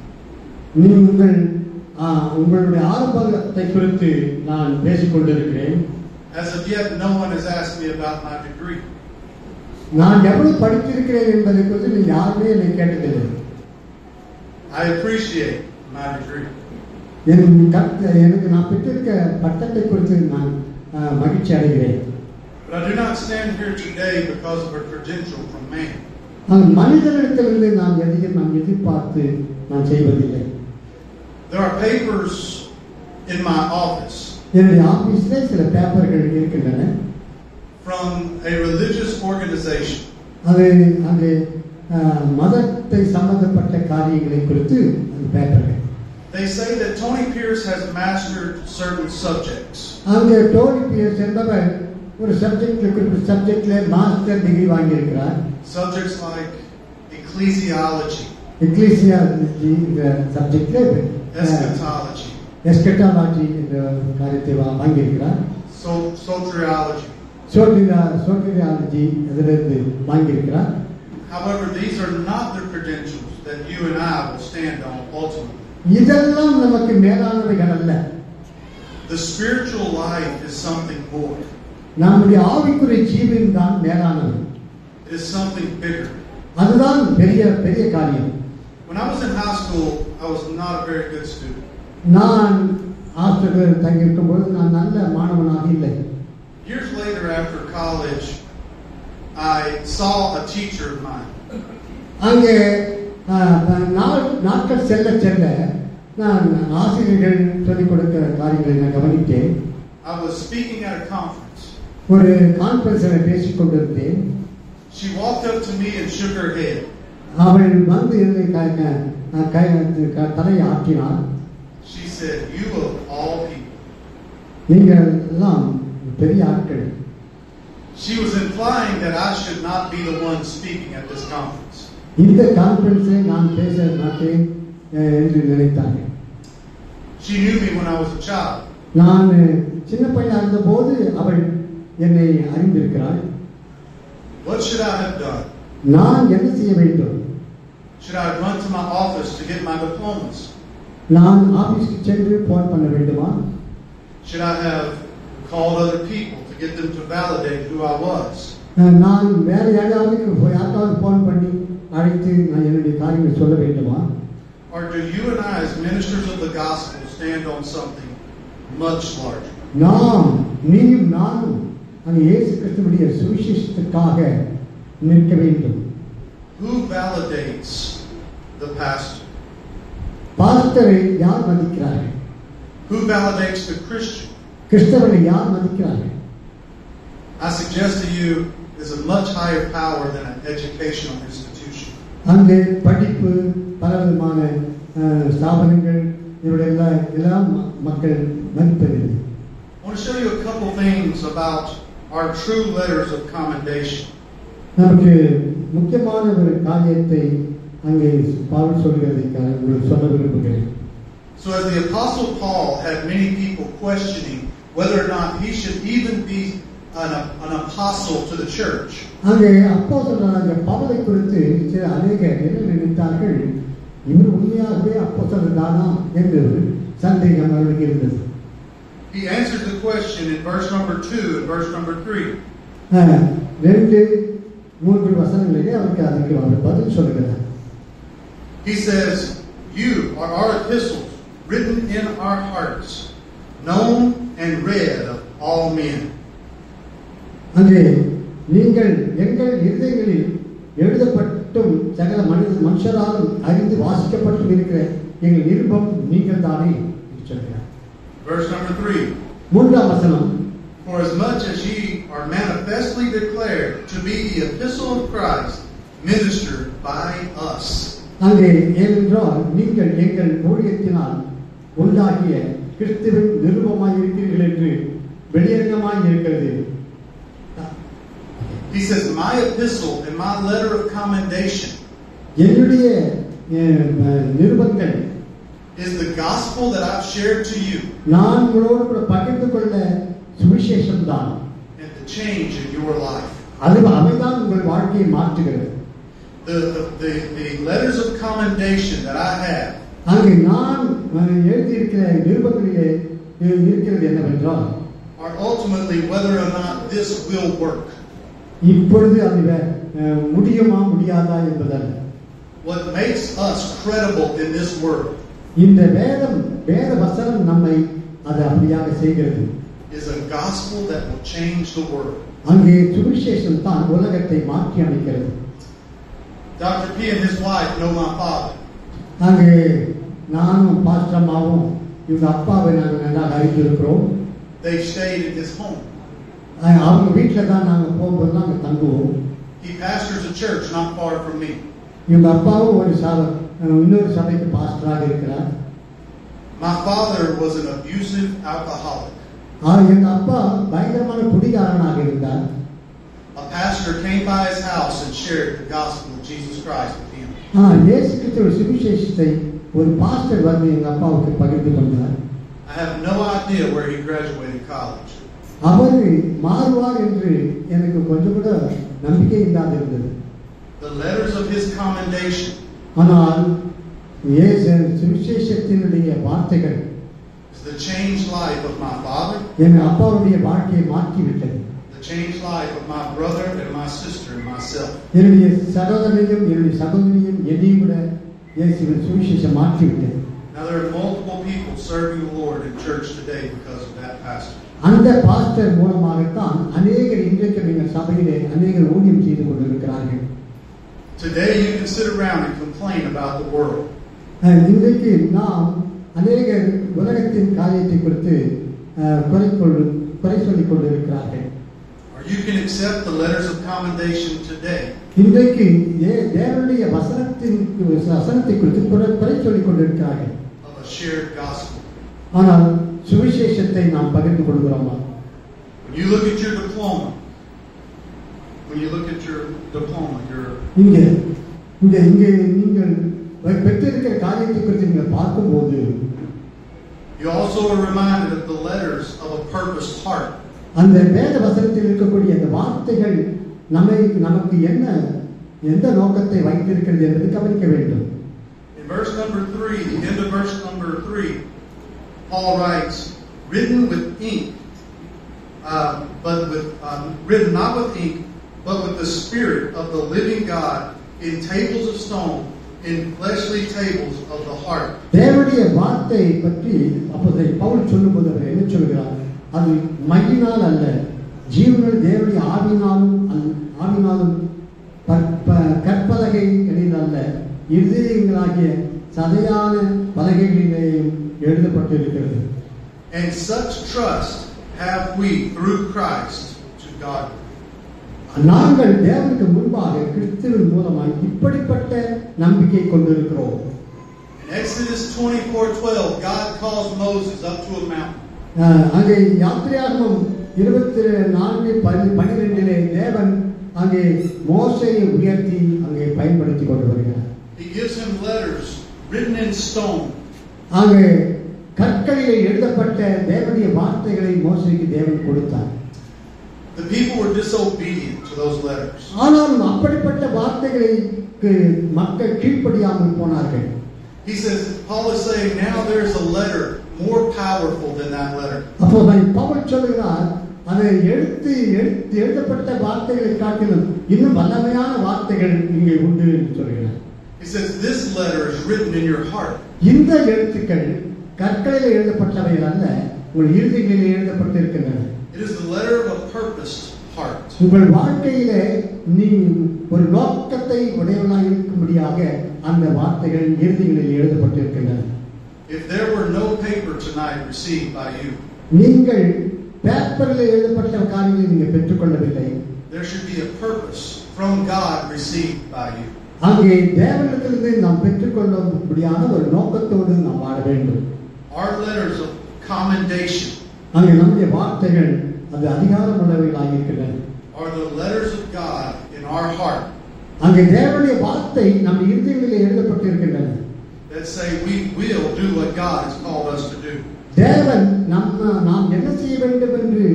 Speaker 1: உங்களுடைய ஆரம்பத்தை குறித்து நான் பேசிக் கொண்டிருக்கிறேன்.
Speaker 9: As of yet, no one has asked me about my degree.
Speaker 1: நான் எவ்வளவு படித்திருக்கிறேன் என்பதை குறித்து நீங்க யாருமே என்னை கேட்டதில்லை.
Speaker 9: I appreciate my degree.
Speaker 1: எனக்கு நான் பெற்றிருக்க பட்டத்தை குறித்து நான் மகிழ்ச்சி அடைகிறேன்.
Speaker 9: But I do not stand here today because of a credential from man.
Speaker 1: மனிதனிடத்திலிருந்து நான் எதையும் நான் எதிர்பார்த்து நான் செய்வதில்லை.
Speaker 9: There are papers in my office.
Speaker 1: என்னுடைய ஆபீஸ்ல சில பேப்பர்கள் இருக்கின்றன.
Speaker 9: From a religious organization.
Speaker 1: அது அங்கே மதத்தை சம்பந்தப்பட்ட காரியங்களை குறித்து அந்த பேப்பர்கள்.
Speaker 9: They say that Tony Pierce has mastered certain subjects.
Speaker 1: அங்கே டோனி பியர்ஸ் என்பவர் ஒரு சப்ஜெக்ட்ல மாஸ்டர் டிகிரி வாங்கி இருக்கிறார்.
Speaker 9: Subjects like ecclesiology,
Speaker 1: இந்த சப்ஜெக்ட்ல எஸ்கட்டாலஜி என்ற காரியத்தை வாங்கி இருக்கிறார்.
Speaker 9: soteriology.
Speaker 1: soteriology அதிலிருந்து வாங்கி இருக்கிறார்.
Speaker 9: However, these are not the credentials that you and I will stand on ultimately.
Speaker 1: இதெல்லாம் நமக்கு மேலானவைகள் அல்ல.
Speaker 9: The spiritual life is something more.
Speaker 1: நம்முடைய ஆவிக்குரிய ஜீவன் தான் மேலானது.
Speaker 9: It is something bigger.
Speaker 1: அதுதான் பெரிய பெரிய காரியம்.
Speaker 9: When I was in high school, I was not a very good student.
Speaker 1: நான் ஹாஸ்டலில் தங்கி இருக்கும்போது நான் நல்ல மாணவனாக இல்லை.
Speaker 9: Years later, after college, I saw a teacher of mine.
Speaker 1: அங்கே நாட்கள் செல்ல செல்ல நான் ஆசிரியர்கள் சொல்லிக் கொடுக்கிற காரியங்களை நான் கவனித்தேன்.
Speaker 9: I was speaking at a conference.
Speaker 1: ஒரு கான்ஃபரன்ஸில் பேசிக் கொண்டிருந்தேன்.
Speaker 9: She walked up to me and shook her head.
Speaker 1: அவள் வந்து தலையை ஆட்டினாள்.
Speaker 9: She said, "You of all people."
Speaker 1: நீங்கள் எல்லாம் பெரிய ஆட்கள்.
Speaker 9: She was implying that I should not be the one speaking at this conference.
Speaker 1: இந்த கான்ஃபரன்ஸை நான் பேச மாட்டேன் என்று நினைத்தாங்க.
Speaker 9: She knew me when I was a child.
Speaker 1: நான் சின்ன பையனா இருந்தபோது அவள் என்னை அறிந்திருக்கிறாள்.
Speaker 9: What should I have done?
Speaker 1: நான் என்ன செய்ய வேண்டும்?
Speaker 9: Should I run to my office to get my diplomas?
Speaker 1: நான் ஆபீஸ்க்கு சென்று போன் பண்ண வேண்டுமா?
Speaker 9: Should I have called other people to get them to validate who I was?
Speaker 1: நான் வேற யாராவது போன் பண்ணி அழைத்து நான் என்னுடைய காரியங்களை சொல்ல வேண்டுமா?
Speaker 9: Or do you and I as ministers of the gospel stand on something much larger?
Speaker 1: நாம் நீயும் நானும் அந்த இயேசு கிறிஸ்துவுடைய சுவிசேஷத்துக்காக நிற்க வேண்டும்.
Speaker 9: Who validates the pastor?
Speaker 1: பாஸ்டரை யார் மதிக்கிறார்கள்?
Speaker 9: Who validates the Christian?
Speaker 1: கிறிஸ்தவனை யார் மதிக்கிறார்கள்?
Speaker 9: I suggest to you is a much higher power than an educational institution.
Speaker 1: அங்கே படிப்பு பலவிதமான ஸ்தாபனங்கள் இவரெல்லாம் மக்கள் மதிப்பதில்லை.
Speaker 9: I want to show you a couple things about our true letters of commendation.
Speaker 1: நமக்கு முக்கியமான ஒரு காரியத்தை அங்கே பவுல் சொல்கிறதை உங்களுக்கு சொல்ல விரும்புகிறேன்.
Speaker 9: So as the Apostle Paul had many people questioning whether or not he should even be an apostle to the church.
Speaker 1: அங்கே அப்போஸ்தலனாகிய பவுலை குறித்து சில அநேகர் என்ன நினைத்தார்கள், இவர் உண்மையாகவே அப்போஸ்தலர் தானா என்று சந்தேகம் அவர்களுக்கு இருந்தது.
Speaker 9: He answered the question in verse number 2 and verse number 3.
Speaker 1: 2-3 வசனங்களிலே அவருக்கு அதுக்கு அவர் பதில் சொல்கிறார்.
Speaker 9: He says, "You are our epistles written in our hearts, known and read of all men."
Speaker 1: அங்கே நீங்கள் எங்கள் இருதயங்களில் எழுதப்பட்டும் சகல மனுஷராலும் அறிந்து வாசிக்கப்பட்டும் இருக்கிற எங்கள் நிருபம் நீங்கள் தானே சொல்கிறார்.
Speaker 9: Verse number 3.
Speaker 1: 3ஆம் வசனம்.
Speaker 9: For as much as ye are manifestly declared to be the epistle of Christ, ministered by us.
Speaker 1: அங்கே ஏனென்றால் நீங்கள் எங்கள் ஊழியத்தினால் உண்டாகிய கிறிஸ்துவின் நிருபமாய் இருக்கிறீர்கள் என்று வெளியரங்கமாய் இருக்கிறது.
Speaker 9: He says, my epistle and my letter of commendation
Speaker 1: என்னுடைய நிருபங்கள்
Speaker 9: is the gospel that I've shared to you.
Speaker 1: நான் உங்களோடு கூட பகிர்ந்து கொள்ள சுவிசேஷம் தான்.
Speaker 9: And the change in your life.
Speaker 1: அதுதான் உங்கள் வாழ்க்கையை மாற்றுகிறது.
Speaker 9: The letters of commendation that I have.
Speaker 1: அங்கே நான் எழுதி இருக்கிற நிருபங்களிலே இருக்கிறது என்னவென்றால்
Speaker 9: are ultimately whether or not this will work.
Speaker 1: இப்பொழுது அது முடியுமா முடியாதா என்பதல்ல.
Speaker 9: What makes us credible in this world
Speaker 1: இந்த வேத வசனம் நம்மை அது அப்படியாக செய்கிறது.
Speaker 9: is a gospel that will change the world.
Speaker 1: அங்கே சுவிசேஷம் தான் உலகத்தை மாற்றி அமைக்கிறது.
Speaker 9: Dr. P and his wife know my father.
Speaker 1: அங்கே நானும் பாஸ்டர் அம்மாவும் இவங்க அப்பாவை நாங்கள் நல்லா அறிந்திருக்கிறோம்.
Speaker 9: They stayed in his home.
Speaker 1: அவங்க வீட்டில் தான் நாங்கள் போகும்போது நாங்கள் தங்குவோம்.
Speaker 9: He pastors a church not far from me.
Speaker 1: இவங்க அப்பாவும் இன்னொரு சபைக்கு பாஸ்டராக இருக்கிறார்.
Speaker 9: My father was an abusive alcoholic.
Speaker 1: எங்க அப்பா பயங்கரமான குடிகாரனாக இருந்தார்.
Speaker 9: A pastor came by his house and shared the gospel of Jesus Christ with him.
Speaker 1: இயேசு கிறிஸ்துவின் சுவிசேஷத்தை ஒரு பாஸ்டர் வந்து எங்க அப்பாவுக்கு பகிர்ந்து கொண்டார்.
Speaker 9: I have no idea where he graduated college.
Speaker 1: அவர் மாறுவார் என்று எனக்கு கொஞ்சம் கூட நம்பிக்கை இல்லாத இருந்தது.
Speaker 9: The letters of his commendation.
Speaker 1: ஆனால் இயேசு சுவிசேஷத்தினுடைய வார்த்தைகள்
Speaker 9: The changed life of my father.
Speaker 1: என் அப்பாவுடைய வாழ்க்கையை மாற்றி விட்டது.
Speaker 9: The changed life of my brother and my sister and myself.
Speaker 1: என்னுடைய சகோதரனையும் என்னுடைய சகோதரியும் என்னையும் கூட இயேசுவின் சுவிசேஷம் மாற்றி விட்டது.
Speaker 9: Now there are multiple people serving the Lord in church today because of that pastor.
Speaker 1: அந்த பாஸ்டர் மூலமாகத்தான் அநேகர் இன்றைக்கு எங்கள் சபையிலே அநேகர் ஊழியம் செய்து கொண்டிருக்கிறார்கள்.
Speaker 9: Today you can sit around and complain about the world.
Speaker 1: இன்றைக்கு நாம் அநேகர் உலகத்தின் காரியத்தை குறித்து குறை சொல்லிக் கொண்டிருக்கிறார்கள்.
Speaker 9: Or you can accept the letters of commendation today.
Speaker 1: இன்றைக்கு தேவனுடைய வசனத்தை குறித்து குறை சொல்லிக் கொண்டிருக்கிறார்கள்.
Speaker 9: Of a shared gospel.
Speaker 1: ஆனால் சுவிசேஷத்தை நாம் பகிர்ந்து கொள்கிறோமா?
Speaker 9: When you look at your diploma,
Speaker 1: இங்கே நீங்கள் பெற்றிருக்கிற காரியத்தை குறித்து நீங்கள் பார்க்கும்போது
Speaker 9: you also are reminded of the letters of a purposed heart.
Speaker 1: அந்த வேத வசனத்தில் இருக்கக்கூடிய அந்த வார்த்தைகள் நமக்கு எந்த நோக்கத்தை வைத்திருக்கிறது என்பதை கவனிக்க வேண்டும்.
Speaker 9: In verse number 3, the end of verse number 3, Paul writes, written with ink, written not with ink, but with the Spirit of the living God in tables of stone, in fleshly tables of the heart.
Speaker 1: தேவனுடைய வார்த்தை பற்றி அப்போஸ்தலன் பவுல் சொல்லும்போது அவர் என்ன சொல்கிறார்? அது மையினால் அல்ல, ஜீவனுள்ள தேவனுடைய ஆவியினாலும் கற்பலகைகளில் அல்ல, இருதயங்களாகிய சதையான பலகைகளிலேயும் எழுதப்பட்டிருக்கிறது.
Speaker 9: And such trust have we through Christ to God.
Speaker 1: நாங்கள் தேவனுக்கு முன்பாக கிறிஸ்துவின் மூலமாய் இப்படிப்பட்ட நம்பிக்கை கொண்டிருக்கிறோம்.
Speaker 9: In Exodus 24:12, God calls Moses up to a mountain.
Speaker 1: அங்கே யாத்திரையாகமம் 24:12 தேவன் அங்கே மோசேயை உயர்த்தி அங்கே பயன்படுத்தி கொண்டு வருகிறார்.
Speaker 9: He gives him letters written in stone.
Speaker 1: அங்கே கற்களிலே எழுதப்பட்ட தேவனுடைய வார்த்தைகளை மோசேக்கு தேவன் கொடுத்தார்.
Speaker 9: The people were disobedient to those letters.
Speaker 1: ஆனாலும் அப்படிப்பட்ட வார்த்தைகளுக்கு மக்கள் கீழ்ப்படியாமல் போனார்கள்.
Speaker 9: He says, Paul is saying, now there's a letter more powerful than that letter.
Speaker 1: அப்போது பவுல் சொல்கிறார், அதை எழுதப்பட்ட வார்த்தைகளை காட்டிலும் இன்னும் வல்லமையான வார்த்தைகள் இங்கே உண்டு என்று சொல்கிறார்.
Speaker 9: He says, this letter is written in your heart.
Speaker 1: இந்த எழுத்துக்கள் கற்களில் எழுதப்பட்டவை அல்ல, உங்கள் இருதயங்களில் எழுதப்பட்டிருக்கின்றன.
Speaker 9: It is the letter of a purposed heart.
Speaker 1: உங்கள் வாழ்க்கையிலே நீ ஒரு நோக்கத்தை உடையவனாக இருக்கும்படியாக அந்த வார்த்தைகள் இருதயங்களில் எழுதப்பட்டிருக்கின்றன.
Speaker 9: If there were no paper tonight received by you,
Speaker 1: நீங்கள் பேப்பரில் எழுதப்பட்ட காரியங்களை நீங்கள் பெற்றுக்கொள்ளவில்லை.
Speaker 9: There should be a purpose from God received by you.
Speaker 1: அங்கே தேவனிடத்திலிருந்து நாம் பெற்றுக்கொள்ளும்படியான ஒரு நோக்கத்தோடு நாம் வாழ வேண்டும்.
Speaker 9: Our letters of commendation
Speaker 1: அங்கே நம்முடைய வார்த்தைகள் அது அதிகாரம் உள்ளவைகளாக இருக்கின்றன.
Speaker 9: are the letters of God in our heart.
Speaker 1: அங்கே தேவனுடைய வார்த்தை நம் இருதயங்களில் எழுதப்பட்டிருக்கின்றன.
Speaker 9: That say we will do what God has called us to do.
Speaker 1: தேவன் நாம் என்ன செய்ய வேண்டும் என்று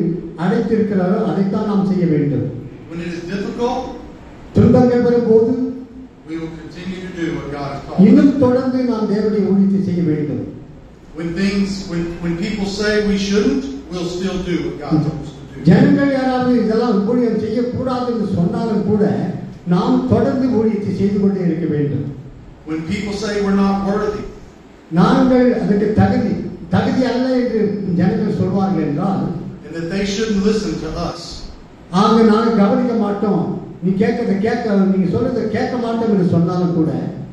Speaker 1: அழைத்திருக்கிறாரோ அதைத்தான் நாம் செய்ய வேண்டும்.
Speaker 9: When it is difficult,
Speaker 1: துன்பங்கள் வரும்போது
Speaker 9: we will continue to do what God has called us.
Speaker 1: இன்னும் தொடர்ந்து நாம் தேவனுடைய ஊழியத்தை செய்ய வேண்டும்.
Speaker 9: When people say we shouldn't, we'll still do what God told us to do.
Speaker 1: ஜனங்கள் யாராவது இதெல்லாம் ஊழியம் செய்யக்கூடாது என்று சொன்னாலும் கூட நாம் தொடர்ந்து ஊழியத்தை செய்து கொண்டே இருக்க வேண்டும்.
Speaker 9: When people say we're not worthy,
Speaker 1: நாங்கள் அதுக்கு தகுதி அல்ல என்று ஜனங்கள் சொல்வார்கள் என்றால்,
Speaker 9: and that they shouldn't listen to us,
Speaker 1: நாங்கள் கவனிக்க மாட்டோம், நீங்க சொல்றதை கேட்க மாட்டோம் என்று சொன்னாலும் கூட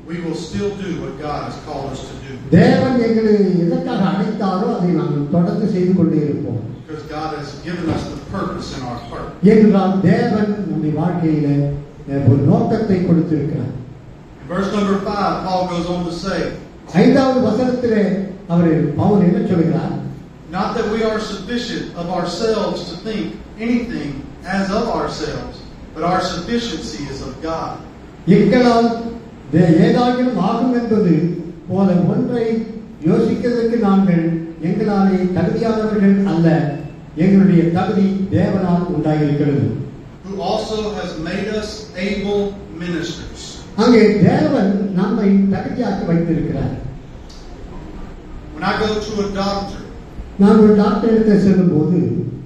Speaker 9: we will still do what God has called us to do.
Speaker 1: தேவன் எங்களை எதற்காக அழைத்தாரோ அதை நாங்கள் தொடர்ந்து செய்து கொண்டே இருப்போம்.
Speaker 9: Because God has given us the purpose in our heart.
Speaker 1: ஏனென்றால் தேவன் நம்முடைய வாழ்க்கையில ஒரு நோக்கத்தை கொடுத்திருக்கிறார்.
Speaker 9: Verse number 5, Paul goes on to say,
Speaker 1: 5வது வசனத்திலே அவர் பவுல் என்ன சொல்கிறார்?
Speaker 9: not that we are sufficient of ourselves to think anything as of ourselves, but our sufficiency is of God.
Speaker 1: எங்களால் ஏதாகிலும் ஆகும் என்பது போல ஒன்றை யோசிக்கிறதுக்கு நாங்கள் எங்களாலே தகுதியானவர்கள் அல்ல, எங்களுடைய தகுதி தேவனால் உண்டாயிருக்கிறது.
Speaker 9: Who also has made us able ministers.
Speaker 1: அங்கே தேவன் நம்மை தகுதியாக்கி வைத்திருக்கிறார்.
Speaker 9: When I go to a doctor,
Speaker 1: நான் ஒரு டாக்டரிடத்தில் செல்லும்போது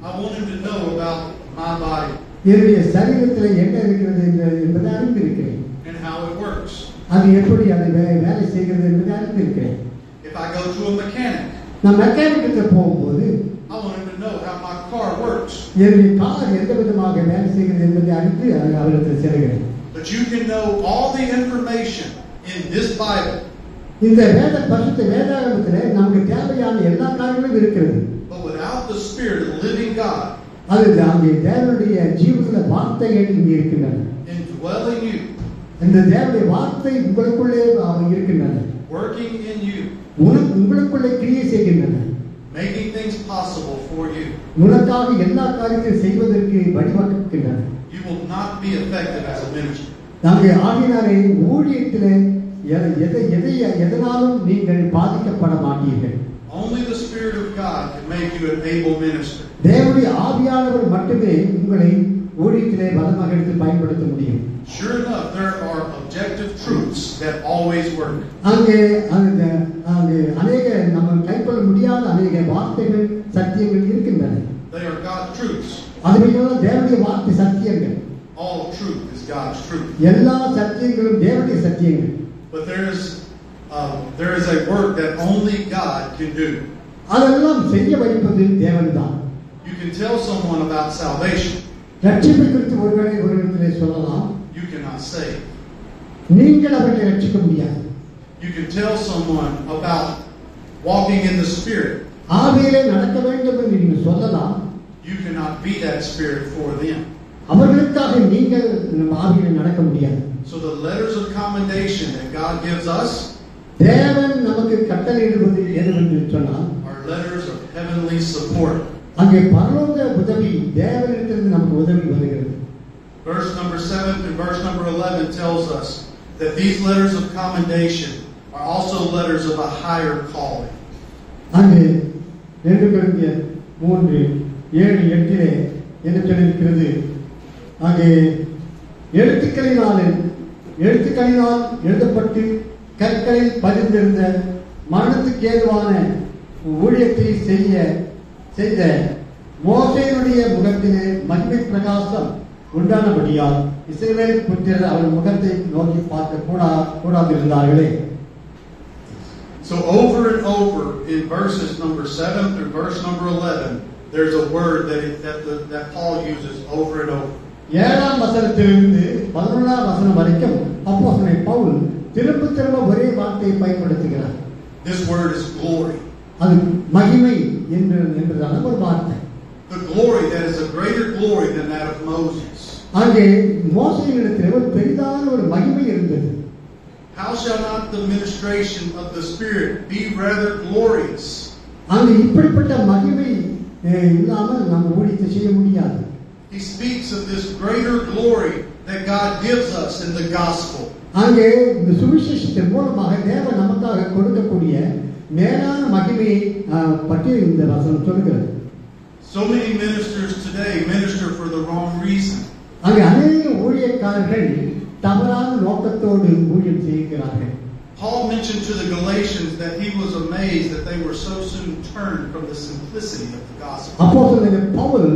Speaker 9: I want him to know about my body
Speaker 1: என்னுடைய சரீரத்தில் என்ன இருக்கிறது என்பதை அறிந்திருக்கிறேன்.
Speaker 9: and how it works.
Speaker 1: அது எப்படி அது வேலை செய்கிறது என்பதை அறிந்திருக்கிறேன்.
Speaker 9: If I go to a mechanic,
Speaker 1: நான் மெக்கானிக்கிட்ட போகும்போது
Speaker 9: I want him to know how my car works.
Speaker 1: என்னுடைய கார் எந்த விதமாக வேலை செய்கிறது என்பதை அறிந்து அவரிடத்தில் செல்கிறேன்.
Speaker 9: But you can know all the information in this Bible.
Speaker 1: இந்த பரிசுத்த வேதாகமத்திலே நமக்கு தேவையான எல்லா காரியங்களும் இருக்கிறது.
Speaker 9: But without the Spirit of the living God,
Speaker 1: அது அங்கே தேவனுடைய ஜீவனுள்ள வார்த்தைகள் இங்கே இருக்கின்றன.
Speaker 9: indwelling you,
Speaker 1: இந்த தேவனுடைய வார்த்தை உங்களுக்குள்ளே இருக்கின்றன.
Speaker 9: working in you,
Speaker 1: உங்களுக்குள்ளே கிரியை செய்கின்றன.
Speaker 9: making things possible for you.
Speaker 1: உனக்காக எல்லா காரியத்தையும் செய்வதற்கு வழிவகுக்கின்றன.
Speaker 9: You will not be effective as a minister.
Speaker 1: நாங்கள் ஆகினாலே ஊழியத்திலே எதனாலும் நீங்கள் பாதிக்கப்பட மாட்டீர்கள்.
Speaker 9: Only the Spirit of God can make you an able minister.
Speaker 1: தேவனுடைய ஆவியானவர் மட்டுமே உங்களை ஊழியத்திலே பலமாக எடுத்து பயன்படுத்த முடியும்.
Speaker 9: Sure enough, there are objective truths that always work.
Speaker 1: அங்கே அநேக நம்ம கைக்கொள்ள முடியாத அநேக வார்த்தைகள் சத்தியங்கள் இருக்கின்றன.
Speaker 9: They are God's truths.
Speaker 1: அதுவெல்லாம் தேவனுடைய வார்த்தை சத்தியங்கள்.
Speaker 9: All truth is God's truth.
Speaker 1: எல்லா சத்தியங்களும் தேவனுடைய சத்தியங்கள்.
Speaker 9: But there is a work that only God can do.
Speaker 1: அதெல்லாம் செய்ய வைப்பது தேவன்தான்.
Speaker 9: You can tell someone about salvation.
Speaker 1: ரட்சிப்பை குறித்து ஒருவரிடத்திலே சொல்லலாம்.
Speaker 9: You cannot save.
Speaker 1: நீங்கள் அவர்களை ரட்சிக்க முடியாது.
Speaker 9: You can tell someone about walking in the Spirit.
Speaker 1: ஆவியிலே நடக்க வேண்டும் என்று நீங்கள் சொல்லலாம்.
Speaker 9: You cannot be that Spirit for them.
Speaker 1: அவர்களுக்காக நீங்கள் ஆவியிலே நடக்க முடியாது.
Speaker 9: So the letters of commendation that God gives us,
Speaker 1: தேவன் நமக்கு கட்டளையிடுவது என்னவென்று சொன்னால்,
Speaker 9: are letters of heavenly support.
Speaker 1: அங்கே பரலோக உதவி தேவனிடத்திலிருந்து நமக்கு உதவி வருகிறது.
Speaker 9: Verse number 7 and verse number 11 tells us that these letters of commendation are also letters of a higher calling.
Speaker 1: அங்கே 2 கொரிந்தியர் 3:7-8 என்ன சொல்லியிருக்கிறது? அங்கே எழுத்துக்களினால் எழுதப்பட்டு கற்களில் பதிந்திருந்த மரணத்துக்கு ஏதுவான ஊழியத்தை செய்த மோசேயினுடைய முகத்திலே மகிமை பிரகாசம் உண்டானபடியால் இஸ்ரவேல் புத்திரர் அவர் முகத்தை நோக்கி பார்க்க கூடாதிருந்தார்களே.
Speaker 9: So over and over in verses number 7 through verse number 11, there's a word that Paul uses over and over.
Speaker 1: 7ஆம் வசனத்திலிருந்து 11ஆம் வசனம் வரைக்கும் அப்போஸ்தலன் பவுல் திரும்ப ஒரே வார்த்தையை பயன்படுத்துகிறார்.
Speaker 9: This word is glory.
Speaker 1: அது மகிமை என்றதான ஒரு வார்த்தை.
Speaker 9: The glory that is a greater glory than that of Moses.
Speaker 1: அங்கே மோசேயினிடத்தில் ஒரு பெரிதான ஒரு மகிமை இருந்தது.
Speaker 9: How shall not the ministration of the Spirit be rather glorious?
Speaker 1: அங்கே இப்படிப்பட்ட மகிமை இல்லாமல் நாம் ஊழியத்தை செய்ய முடியாது.
Speaker 9: He speaks of this greater glory that God gives us in the gospel.
Speaker 1: அங்கே இந்த சுவிசேஷத்தின் மூலமாக தேவன் நமக்காக கொடுக்கக்கூடிய மேலான மகிமையை பற்றி இந்த வசனம் சொல்கிறது.
Speaker 9: So many ministers today minister for the wrong reason.
Speaker 1: அங்கே அநேக ஊழியக்காரர்கள் தவறான நோக்கத்தோடு ஊழியம் செய்கிறார்கள்.
Speaker 9: Paul mentioned to the Galatians that he was amazed that they were so soon turned from the simplicity of the gospel.
Speaker 1: அப்போஸ்தலன் பவுல்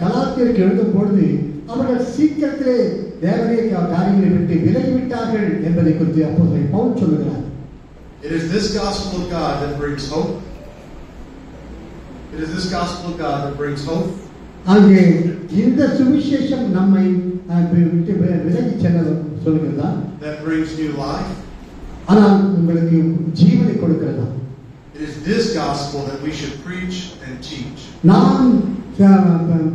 Speaker 1: கலாத்தியருக்கு எழுதும் பொழுது அவர்கள் சீக்கிரத்திலே தேவனுடைய காரியங்களை விட்டு விலகிவிட்டார்கள் என்பதை குறித்து அப்போஸ்தலன் பவுல் சொல்லுகிறார்.
Speaker 9: It is this gospel of God that brings hope. It is this gospel of God that brings hope.
Speaker 1: அங்கே இந்த சுவிசேஷம் நம்மை விட்டு விலகி செல்ல சொல்கிறதா?
Speaker 9: That brings new life.
Speaker 1: ஆனால் உங்களுக்கு ஜீவனை கொடுக்கிறதா?
Speaker 9: It is this gospel that we should preach and teach.
Speaker 1: நாம்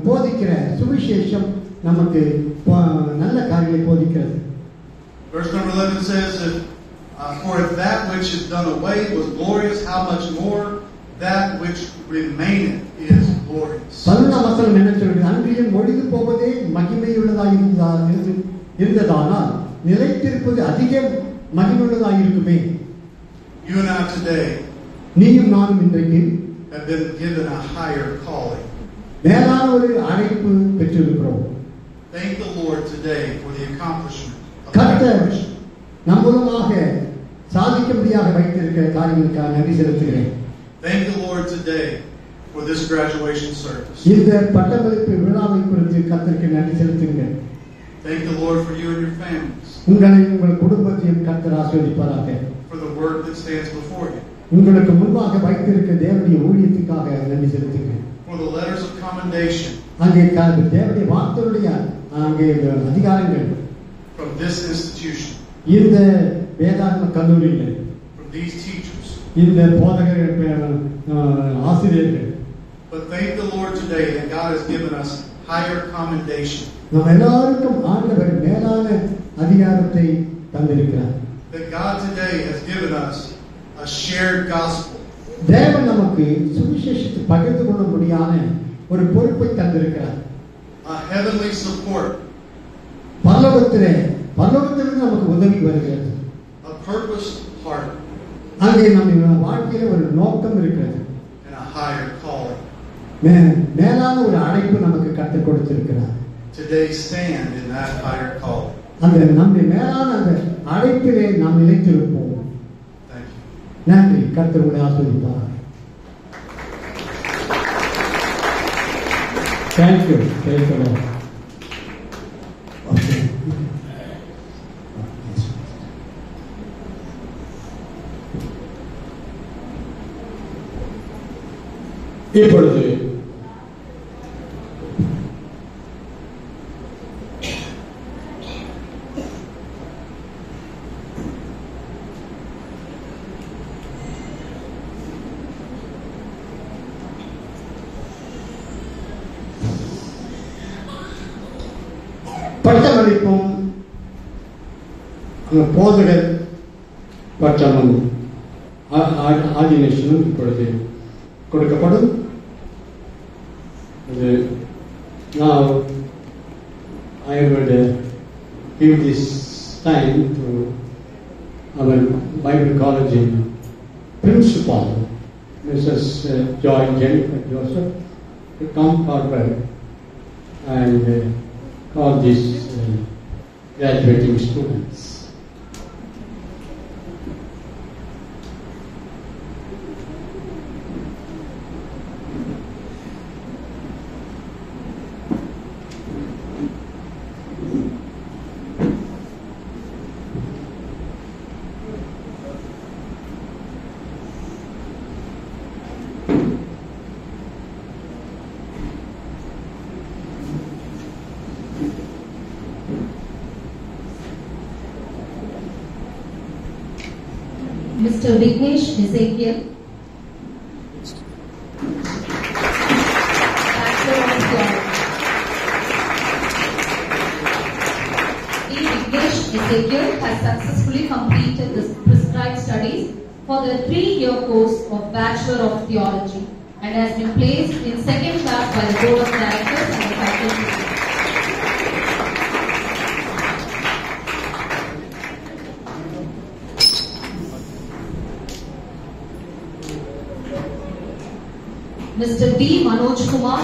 Speaker 1: போதிக்கிற சுவிசேஷம் நமக்கு நல்ல காரியங்களை போதிக்கிறது.
Speaker 9: Verse number 11 says, for if that which is done away was glorious, how much more that which remaineth is glorious.
Speaker 1: 11ஆம் வசனம் என்ன சொல்கிறது? அன்றியும் ஒழிந்து போவதே மகிமையுள்ளதாக இருந்ததானால் நிலைத்திருப்பது அதிக மகிமையுள்ளதாக இருக்குமே.
Speaker 9: You and I today
Speaker 1: நீயும் நானும் இன்றைக்கு
Speaker 9: have been given a higher calling.
Speaker 1: மேலான ஒரு அழைப்பு பெற்றிருக்கிறோம்.
Speaker 9: Thank the Lord today for the accomplishment of
Speaker 1: கர்த்தர்
Speaker 9: that.
Speaker 1: நம்மூலமாக சாதிக்கும்படியாக வைத்திருக்கிற காரியங்களுக்காக நன்றி செலுத்துகிறேன்.
Speaker 9: Thank the Lord today for this graduation service.
Speaker 1: இந்த பட்டமளிப்பு விழாவை குறித்து கர்த்தருக்கு நன்றி செலுத்துகிறேன்.
Speaker 9: Thank the Lord for you and your families.
Speaker 1: உங்களையும் உங்கள் குடும்பத்தையும் கர்த்தர் ஆசீர்வதிப்பாராக.
Speaker 9: For the work that stands before you.
Speaker 1: உங்களுக்கு முன்பாக வைத்திருக்கிற தேவனுடைய ஊழியத்துக்காக நன்றி செலுத்துகிறேன்.
Speaker 9: For the letters of commendation.
Speaker 1: அங்கே தேவனுடைய வார்த்தையுடைய அங்கே அதிகாரங்கள்
Speaker 9: from this institution.
Speaker 1: இந்த வேதாகம கல்லூரியில்
Speaker 9: from these teachers.
Speaker 1: இந்த போதகர்கள் ஆசிரியர்கள்.
Speaker 9: But thank the Lord today that God has given us higher commendation.
Speaker 1: நாம் எல்லாருக்கும் ஆண்டவர் மேலான அதிகாரத்தை தந்திருக்கிறார்.
Speaker 9: That God today has given us a shared gospel.
Speaker 1: தேவன் நமக்கு சுவிசேஷத்தை பகிர்ந்து கொள்ளும்படியான ஒரு பொறுப்பை தந்திருக்கிறார்.
Speaker 9: A heavenly support.
Speaker 1: பரலோகத்திலிருந்து நமக்கு உதவி வருகிறது.
Speaker 9: A purposed heart.
Speaker 1: அங்கே நம்ம வாழ்க்கையில ஒரு நோக்கம் இருக்கிறது.
Speaker 9: And a higher calling.
Speaker 1: மேலான ஒரு அழைப்பு நமக்கு கற்றுக் கொடுத்திருக்கிறார்.
Speaker 9: Today stand in that higher calling.
Speaker 1: அந்த நம்முடைய மேலான அந்த அழைப்பிலே நாம் நிலைத்திருப்போம்.
Speaker 9: Thank you.
Speaker 1: நன்றி. கர்த்தர் உங்களை ஆசீர்வதிப்பார். Thank you. Praise the Lord. Okay. இப்பொழுது பட்டமளிப்பும் போதகர் பட்டமும் ஆர்டினேஷனும் இப்பொழுது கொடுக்கப்படும். Now I would give this time to our Bible College principal, Mrs. Joy Jennifer Joseph, to come forward and call these graduating students.
Speaker 4: Mr. Vignesh Ezekiel, Bachelor of Theology. Vignesh Ezekiel has successfully completed the prescribed studies for the 3-year course of Bachelor of Theology and has been placed in second class by the Board of Directors and the faculty. Mr. D. Manoj Kumar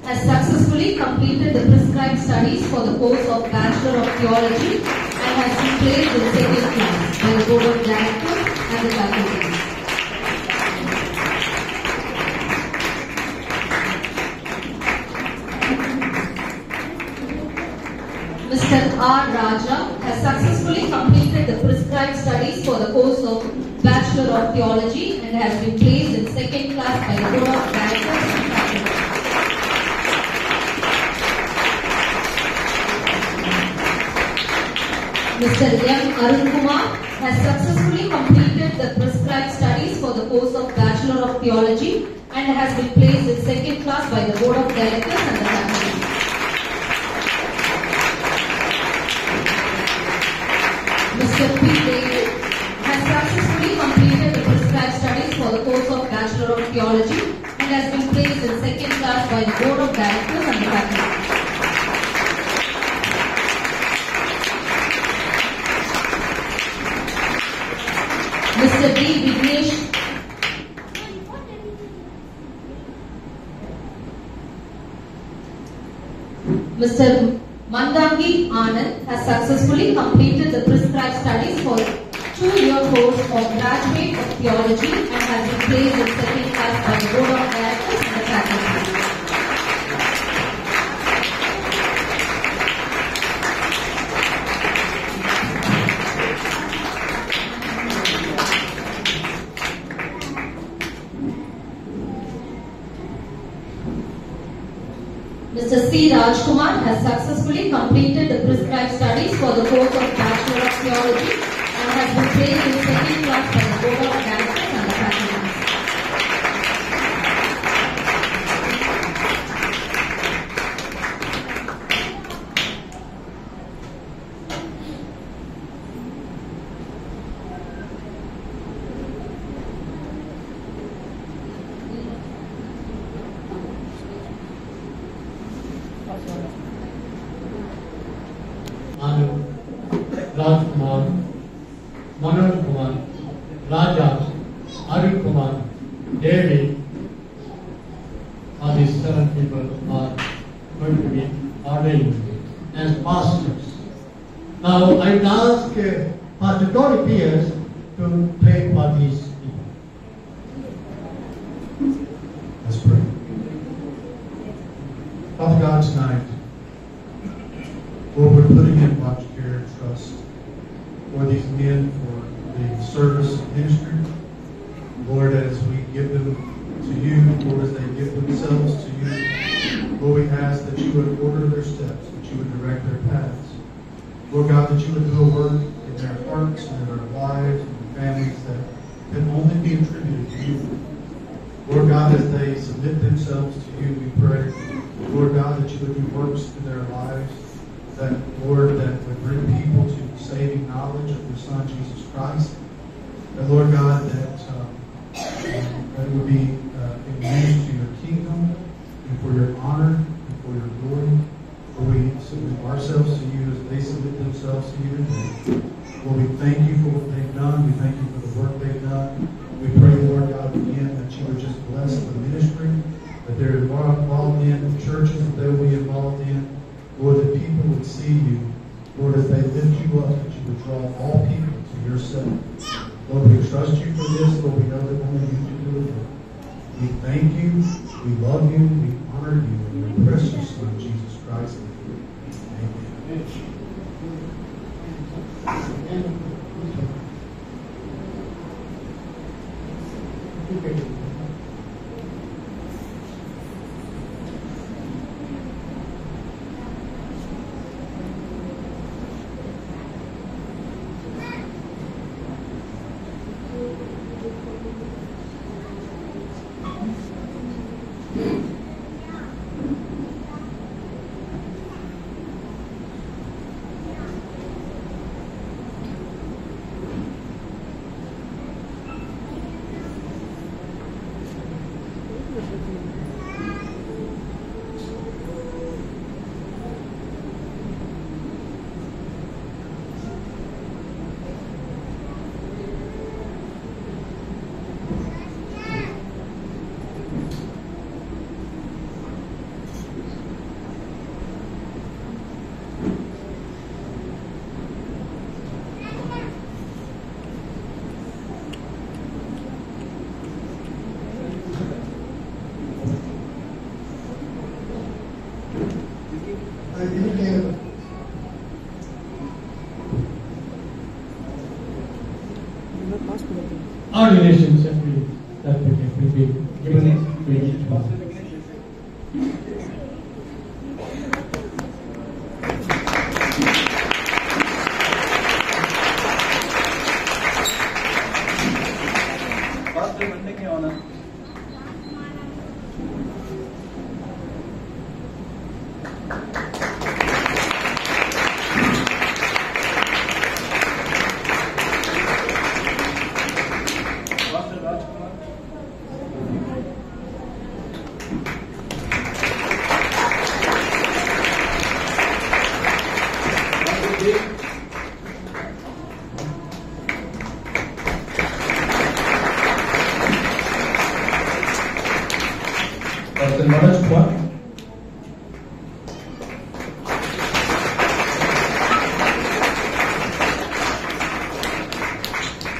Speaker 4: has successfully completed the prescribed studies for the course of Bachelor of Theology and has been placed in second class by the Board of Directors and the faculty. Mr. R. Raja has successfully completed the prescribed studies for the course of Bachelor of Theology and has been placed in second class by the Board of Directors and faculty. Mr. M. Arun Kumar has successfully completed the prescribed studies for the course of Bachelor of Theology and has been placed in second class by the Board of Directors and the faculty. Mr. P. David has successfully completed the prescribed studies for the course of Bachelor of Theology and has been placed in second class by the Board of Directors and the faculty. Mr. D. Vignesh Mr. Mandangi Anand has successfully completed the prescribed studies for 2-year course of Graduate of Theology and has been placed in second class by the Board of Directors and the faculty. Mr. C. Rajkumar has successfully completed the prescribed studies for the course of Bachelor of Theology and has been placed in second class by the Board of Directors and the faculty.
Speaker 1: Anu, Rajkumar, Manoj Kumar, Raja, Arun Kumar, David, all these 7 people are going to be ordained as pastors. Now I will ask Pastor Tony Pierce to pray for these people.
Speaker 10: Let's pray. Father God, tonight, Lord, we're putting in much care and trust for these men for the service of ministry. Lord, as we give them to you, Lord, as they give themselves to you, Lord, we ask that you would order their steps, that you would direct their paths. Lord God, that you would do a work in their hearts and in their lives and their families that can only be attributed to you. Lord God, as they submit themselves to you, we pray, Lord God, that you would do works in their lives, that, Lord, that would bring people to saving knowledge of your Son, Jesus Christ. That, Lord God, that it would be used to your kingdom and for your honor and for your glory. Lord, we submit ourselves to you as they submit themselves to you today. Lord, we thank you for what they've done. We thank you for the work they've done. We pray, Lord God, again, that you would just bless the ministry, that they're involved in, the churches that they will be involved in. Lord, that people would see you. Lord, as they lift you up, that you would draw all people to yourself. Lord, we trust you for this, but we know that only you can do it. We thank you, we love you, we honor you, in your precious Son, Jesus Christ. Amen.
Speaker 1: Ordination certificate will be given to each one.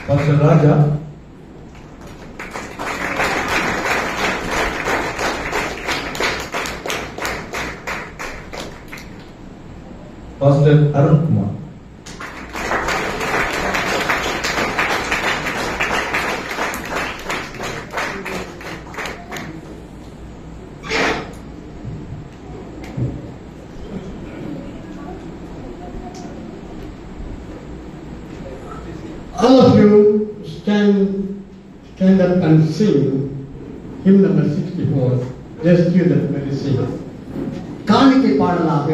Speaker 10: Pastor Raja. Pastor Arun Kumar.
Speaker 2: All of you stand up and sing hymn number 64. Rescue that very sing. காணிக்கை பாடலாக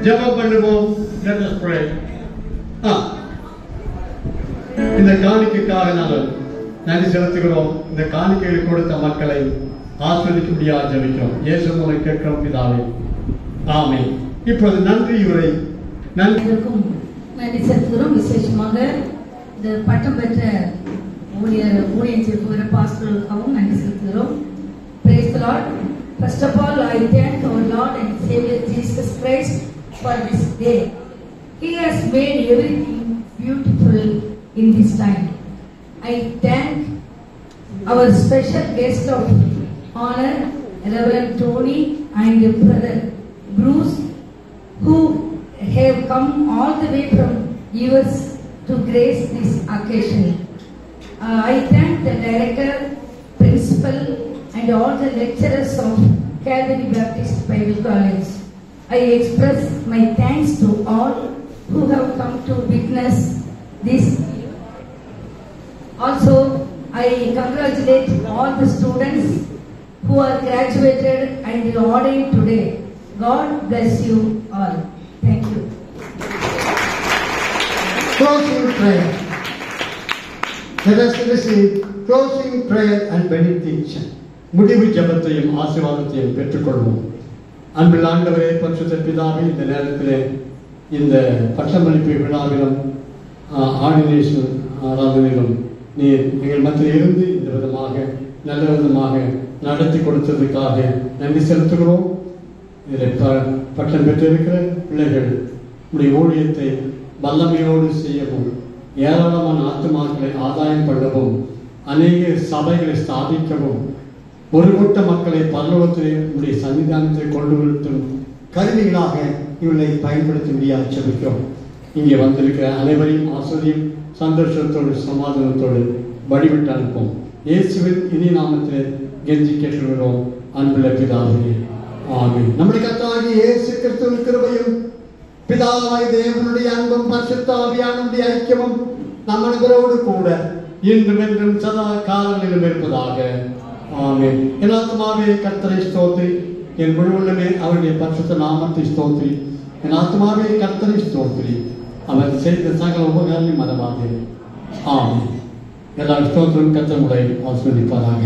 Speaker 2: ஜெபம் பண்ணுவோம். Let us pray. இந்த காணிக்கைக்காக நாங்கள் நன்றி செலுத்துகிறோம். இந்த காணிக்கைகளை கொடுத்த மக்களை ஆஸ்வதிக்கும்படியாக ஜெபிக்கிறோம். இயேசு மூலம் கேட்கிறோம் பிதாவே, ஆமென். இப்பொழுது நன்றி உரை.
Speaker 3: நன்றி செலுத்துகிறோம். விசேஷமாக இந்த பட்டம் பெற்ற ஊழியம் செய்கிற பாஸ்டர்களுக்காகவும் நன்றி செலுத்துகிறோம். Praise the Lord. First of all, I thank our Lord and Savior Jesus Christ for this day. He has made everything beautiful in this time. I thank our special guest of honor, Reverend Tony and Brother Bruce, who have come all the way from US to grace this occasion. I thank the director, principal, and all the lecturers of Calvary Baptist Bible College. I express my thanks to all who have come to witness this. Also, I congratulate all the students who are graduated and ordained today. God bless you all. Thank you.
Speaker 2: Closing prayer. Let us receive closing prayer and benediction. முடிவு ஜெபத்தையும் ஆசீர்வாதத்தையும் பெற்றுக்கொள்வோம். அன்புள்ள ஆண்டவரே, பரிசுத்த பிதாவே, இந்த நேரத்திலே இந்த பட்டமளிப்பு விழாவிலும் ஆர்டினேஷன் ஆராதனையிலும் நீர் எங்கள் மத்தியில் இருந்து இந்த விதமாக நல்ல விதமாக நடத்தி கொடுத்ததுக்காக நன்றி செலுத்துகிறோம். இதில் பட்டம் பெற்றிருக்கிற பிள்ளைகள் உடைய ஊழியத்தை வல்லமையோடு செய்யவும், ஏராளமான ஆத்துமாக்களை ஆதாயம் பண்ணவும், அநேக சபைகளை ஸ்தாபிக்கவும், ஒரு கூட்ட மக்களை பரலோகத்திலே உடைய சன்னிதானத்தை கொண்டு வருத்தும் கருவிகளாக இவளை பயன்படுத்த முடியாது ஜெபிக்கிறோம். இங்கே வந்திருக்கிற அனைவரையும் ஆசிரியம் சந்தோஷத்தோடு சமாதானத்தோடு வழிவிட்டு அனுப்போம். இயேசுவின் இனி நாமத்தில் கெஞ்சி கேட்டுகிறோம் அன்புள்ள பிதாவே, ஆமென். நம்முடைய கர்த்தராகிய இயேசு கிறிஸ்துவின் கிருபையும் பிதாவாகிய தேவனுடைய அன்பும் பரிசுத்த ஆவியானவருடைய ஐக்கியமும் நம் அனைவரோடு கூட இன்றும் என்றும் சதா காலங்களிலும் இருப்பதாக. ஆமென். என் ஆத்துமாவே கர்த்தரை ஸ்தோத்திரி, என் முழு உள்ளமே அவருடைய பரிசுத்த நாமத்தை ஸ்தோத்திரி. என் ஆத்துமாவே கர்த்தரை ஸ்தோத்திரி, அவர் செய்த சகல உபகாரங்களை மறவாதே. ஆமென். எல்லா ஸ்தோத்திரம் கர்த்தர் உங்களை ஆசீர்வதிப்பாராக.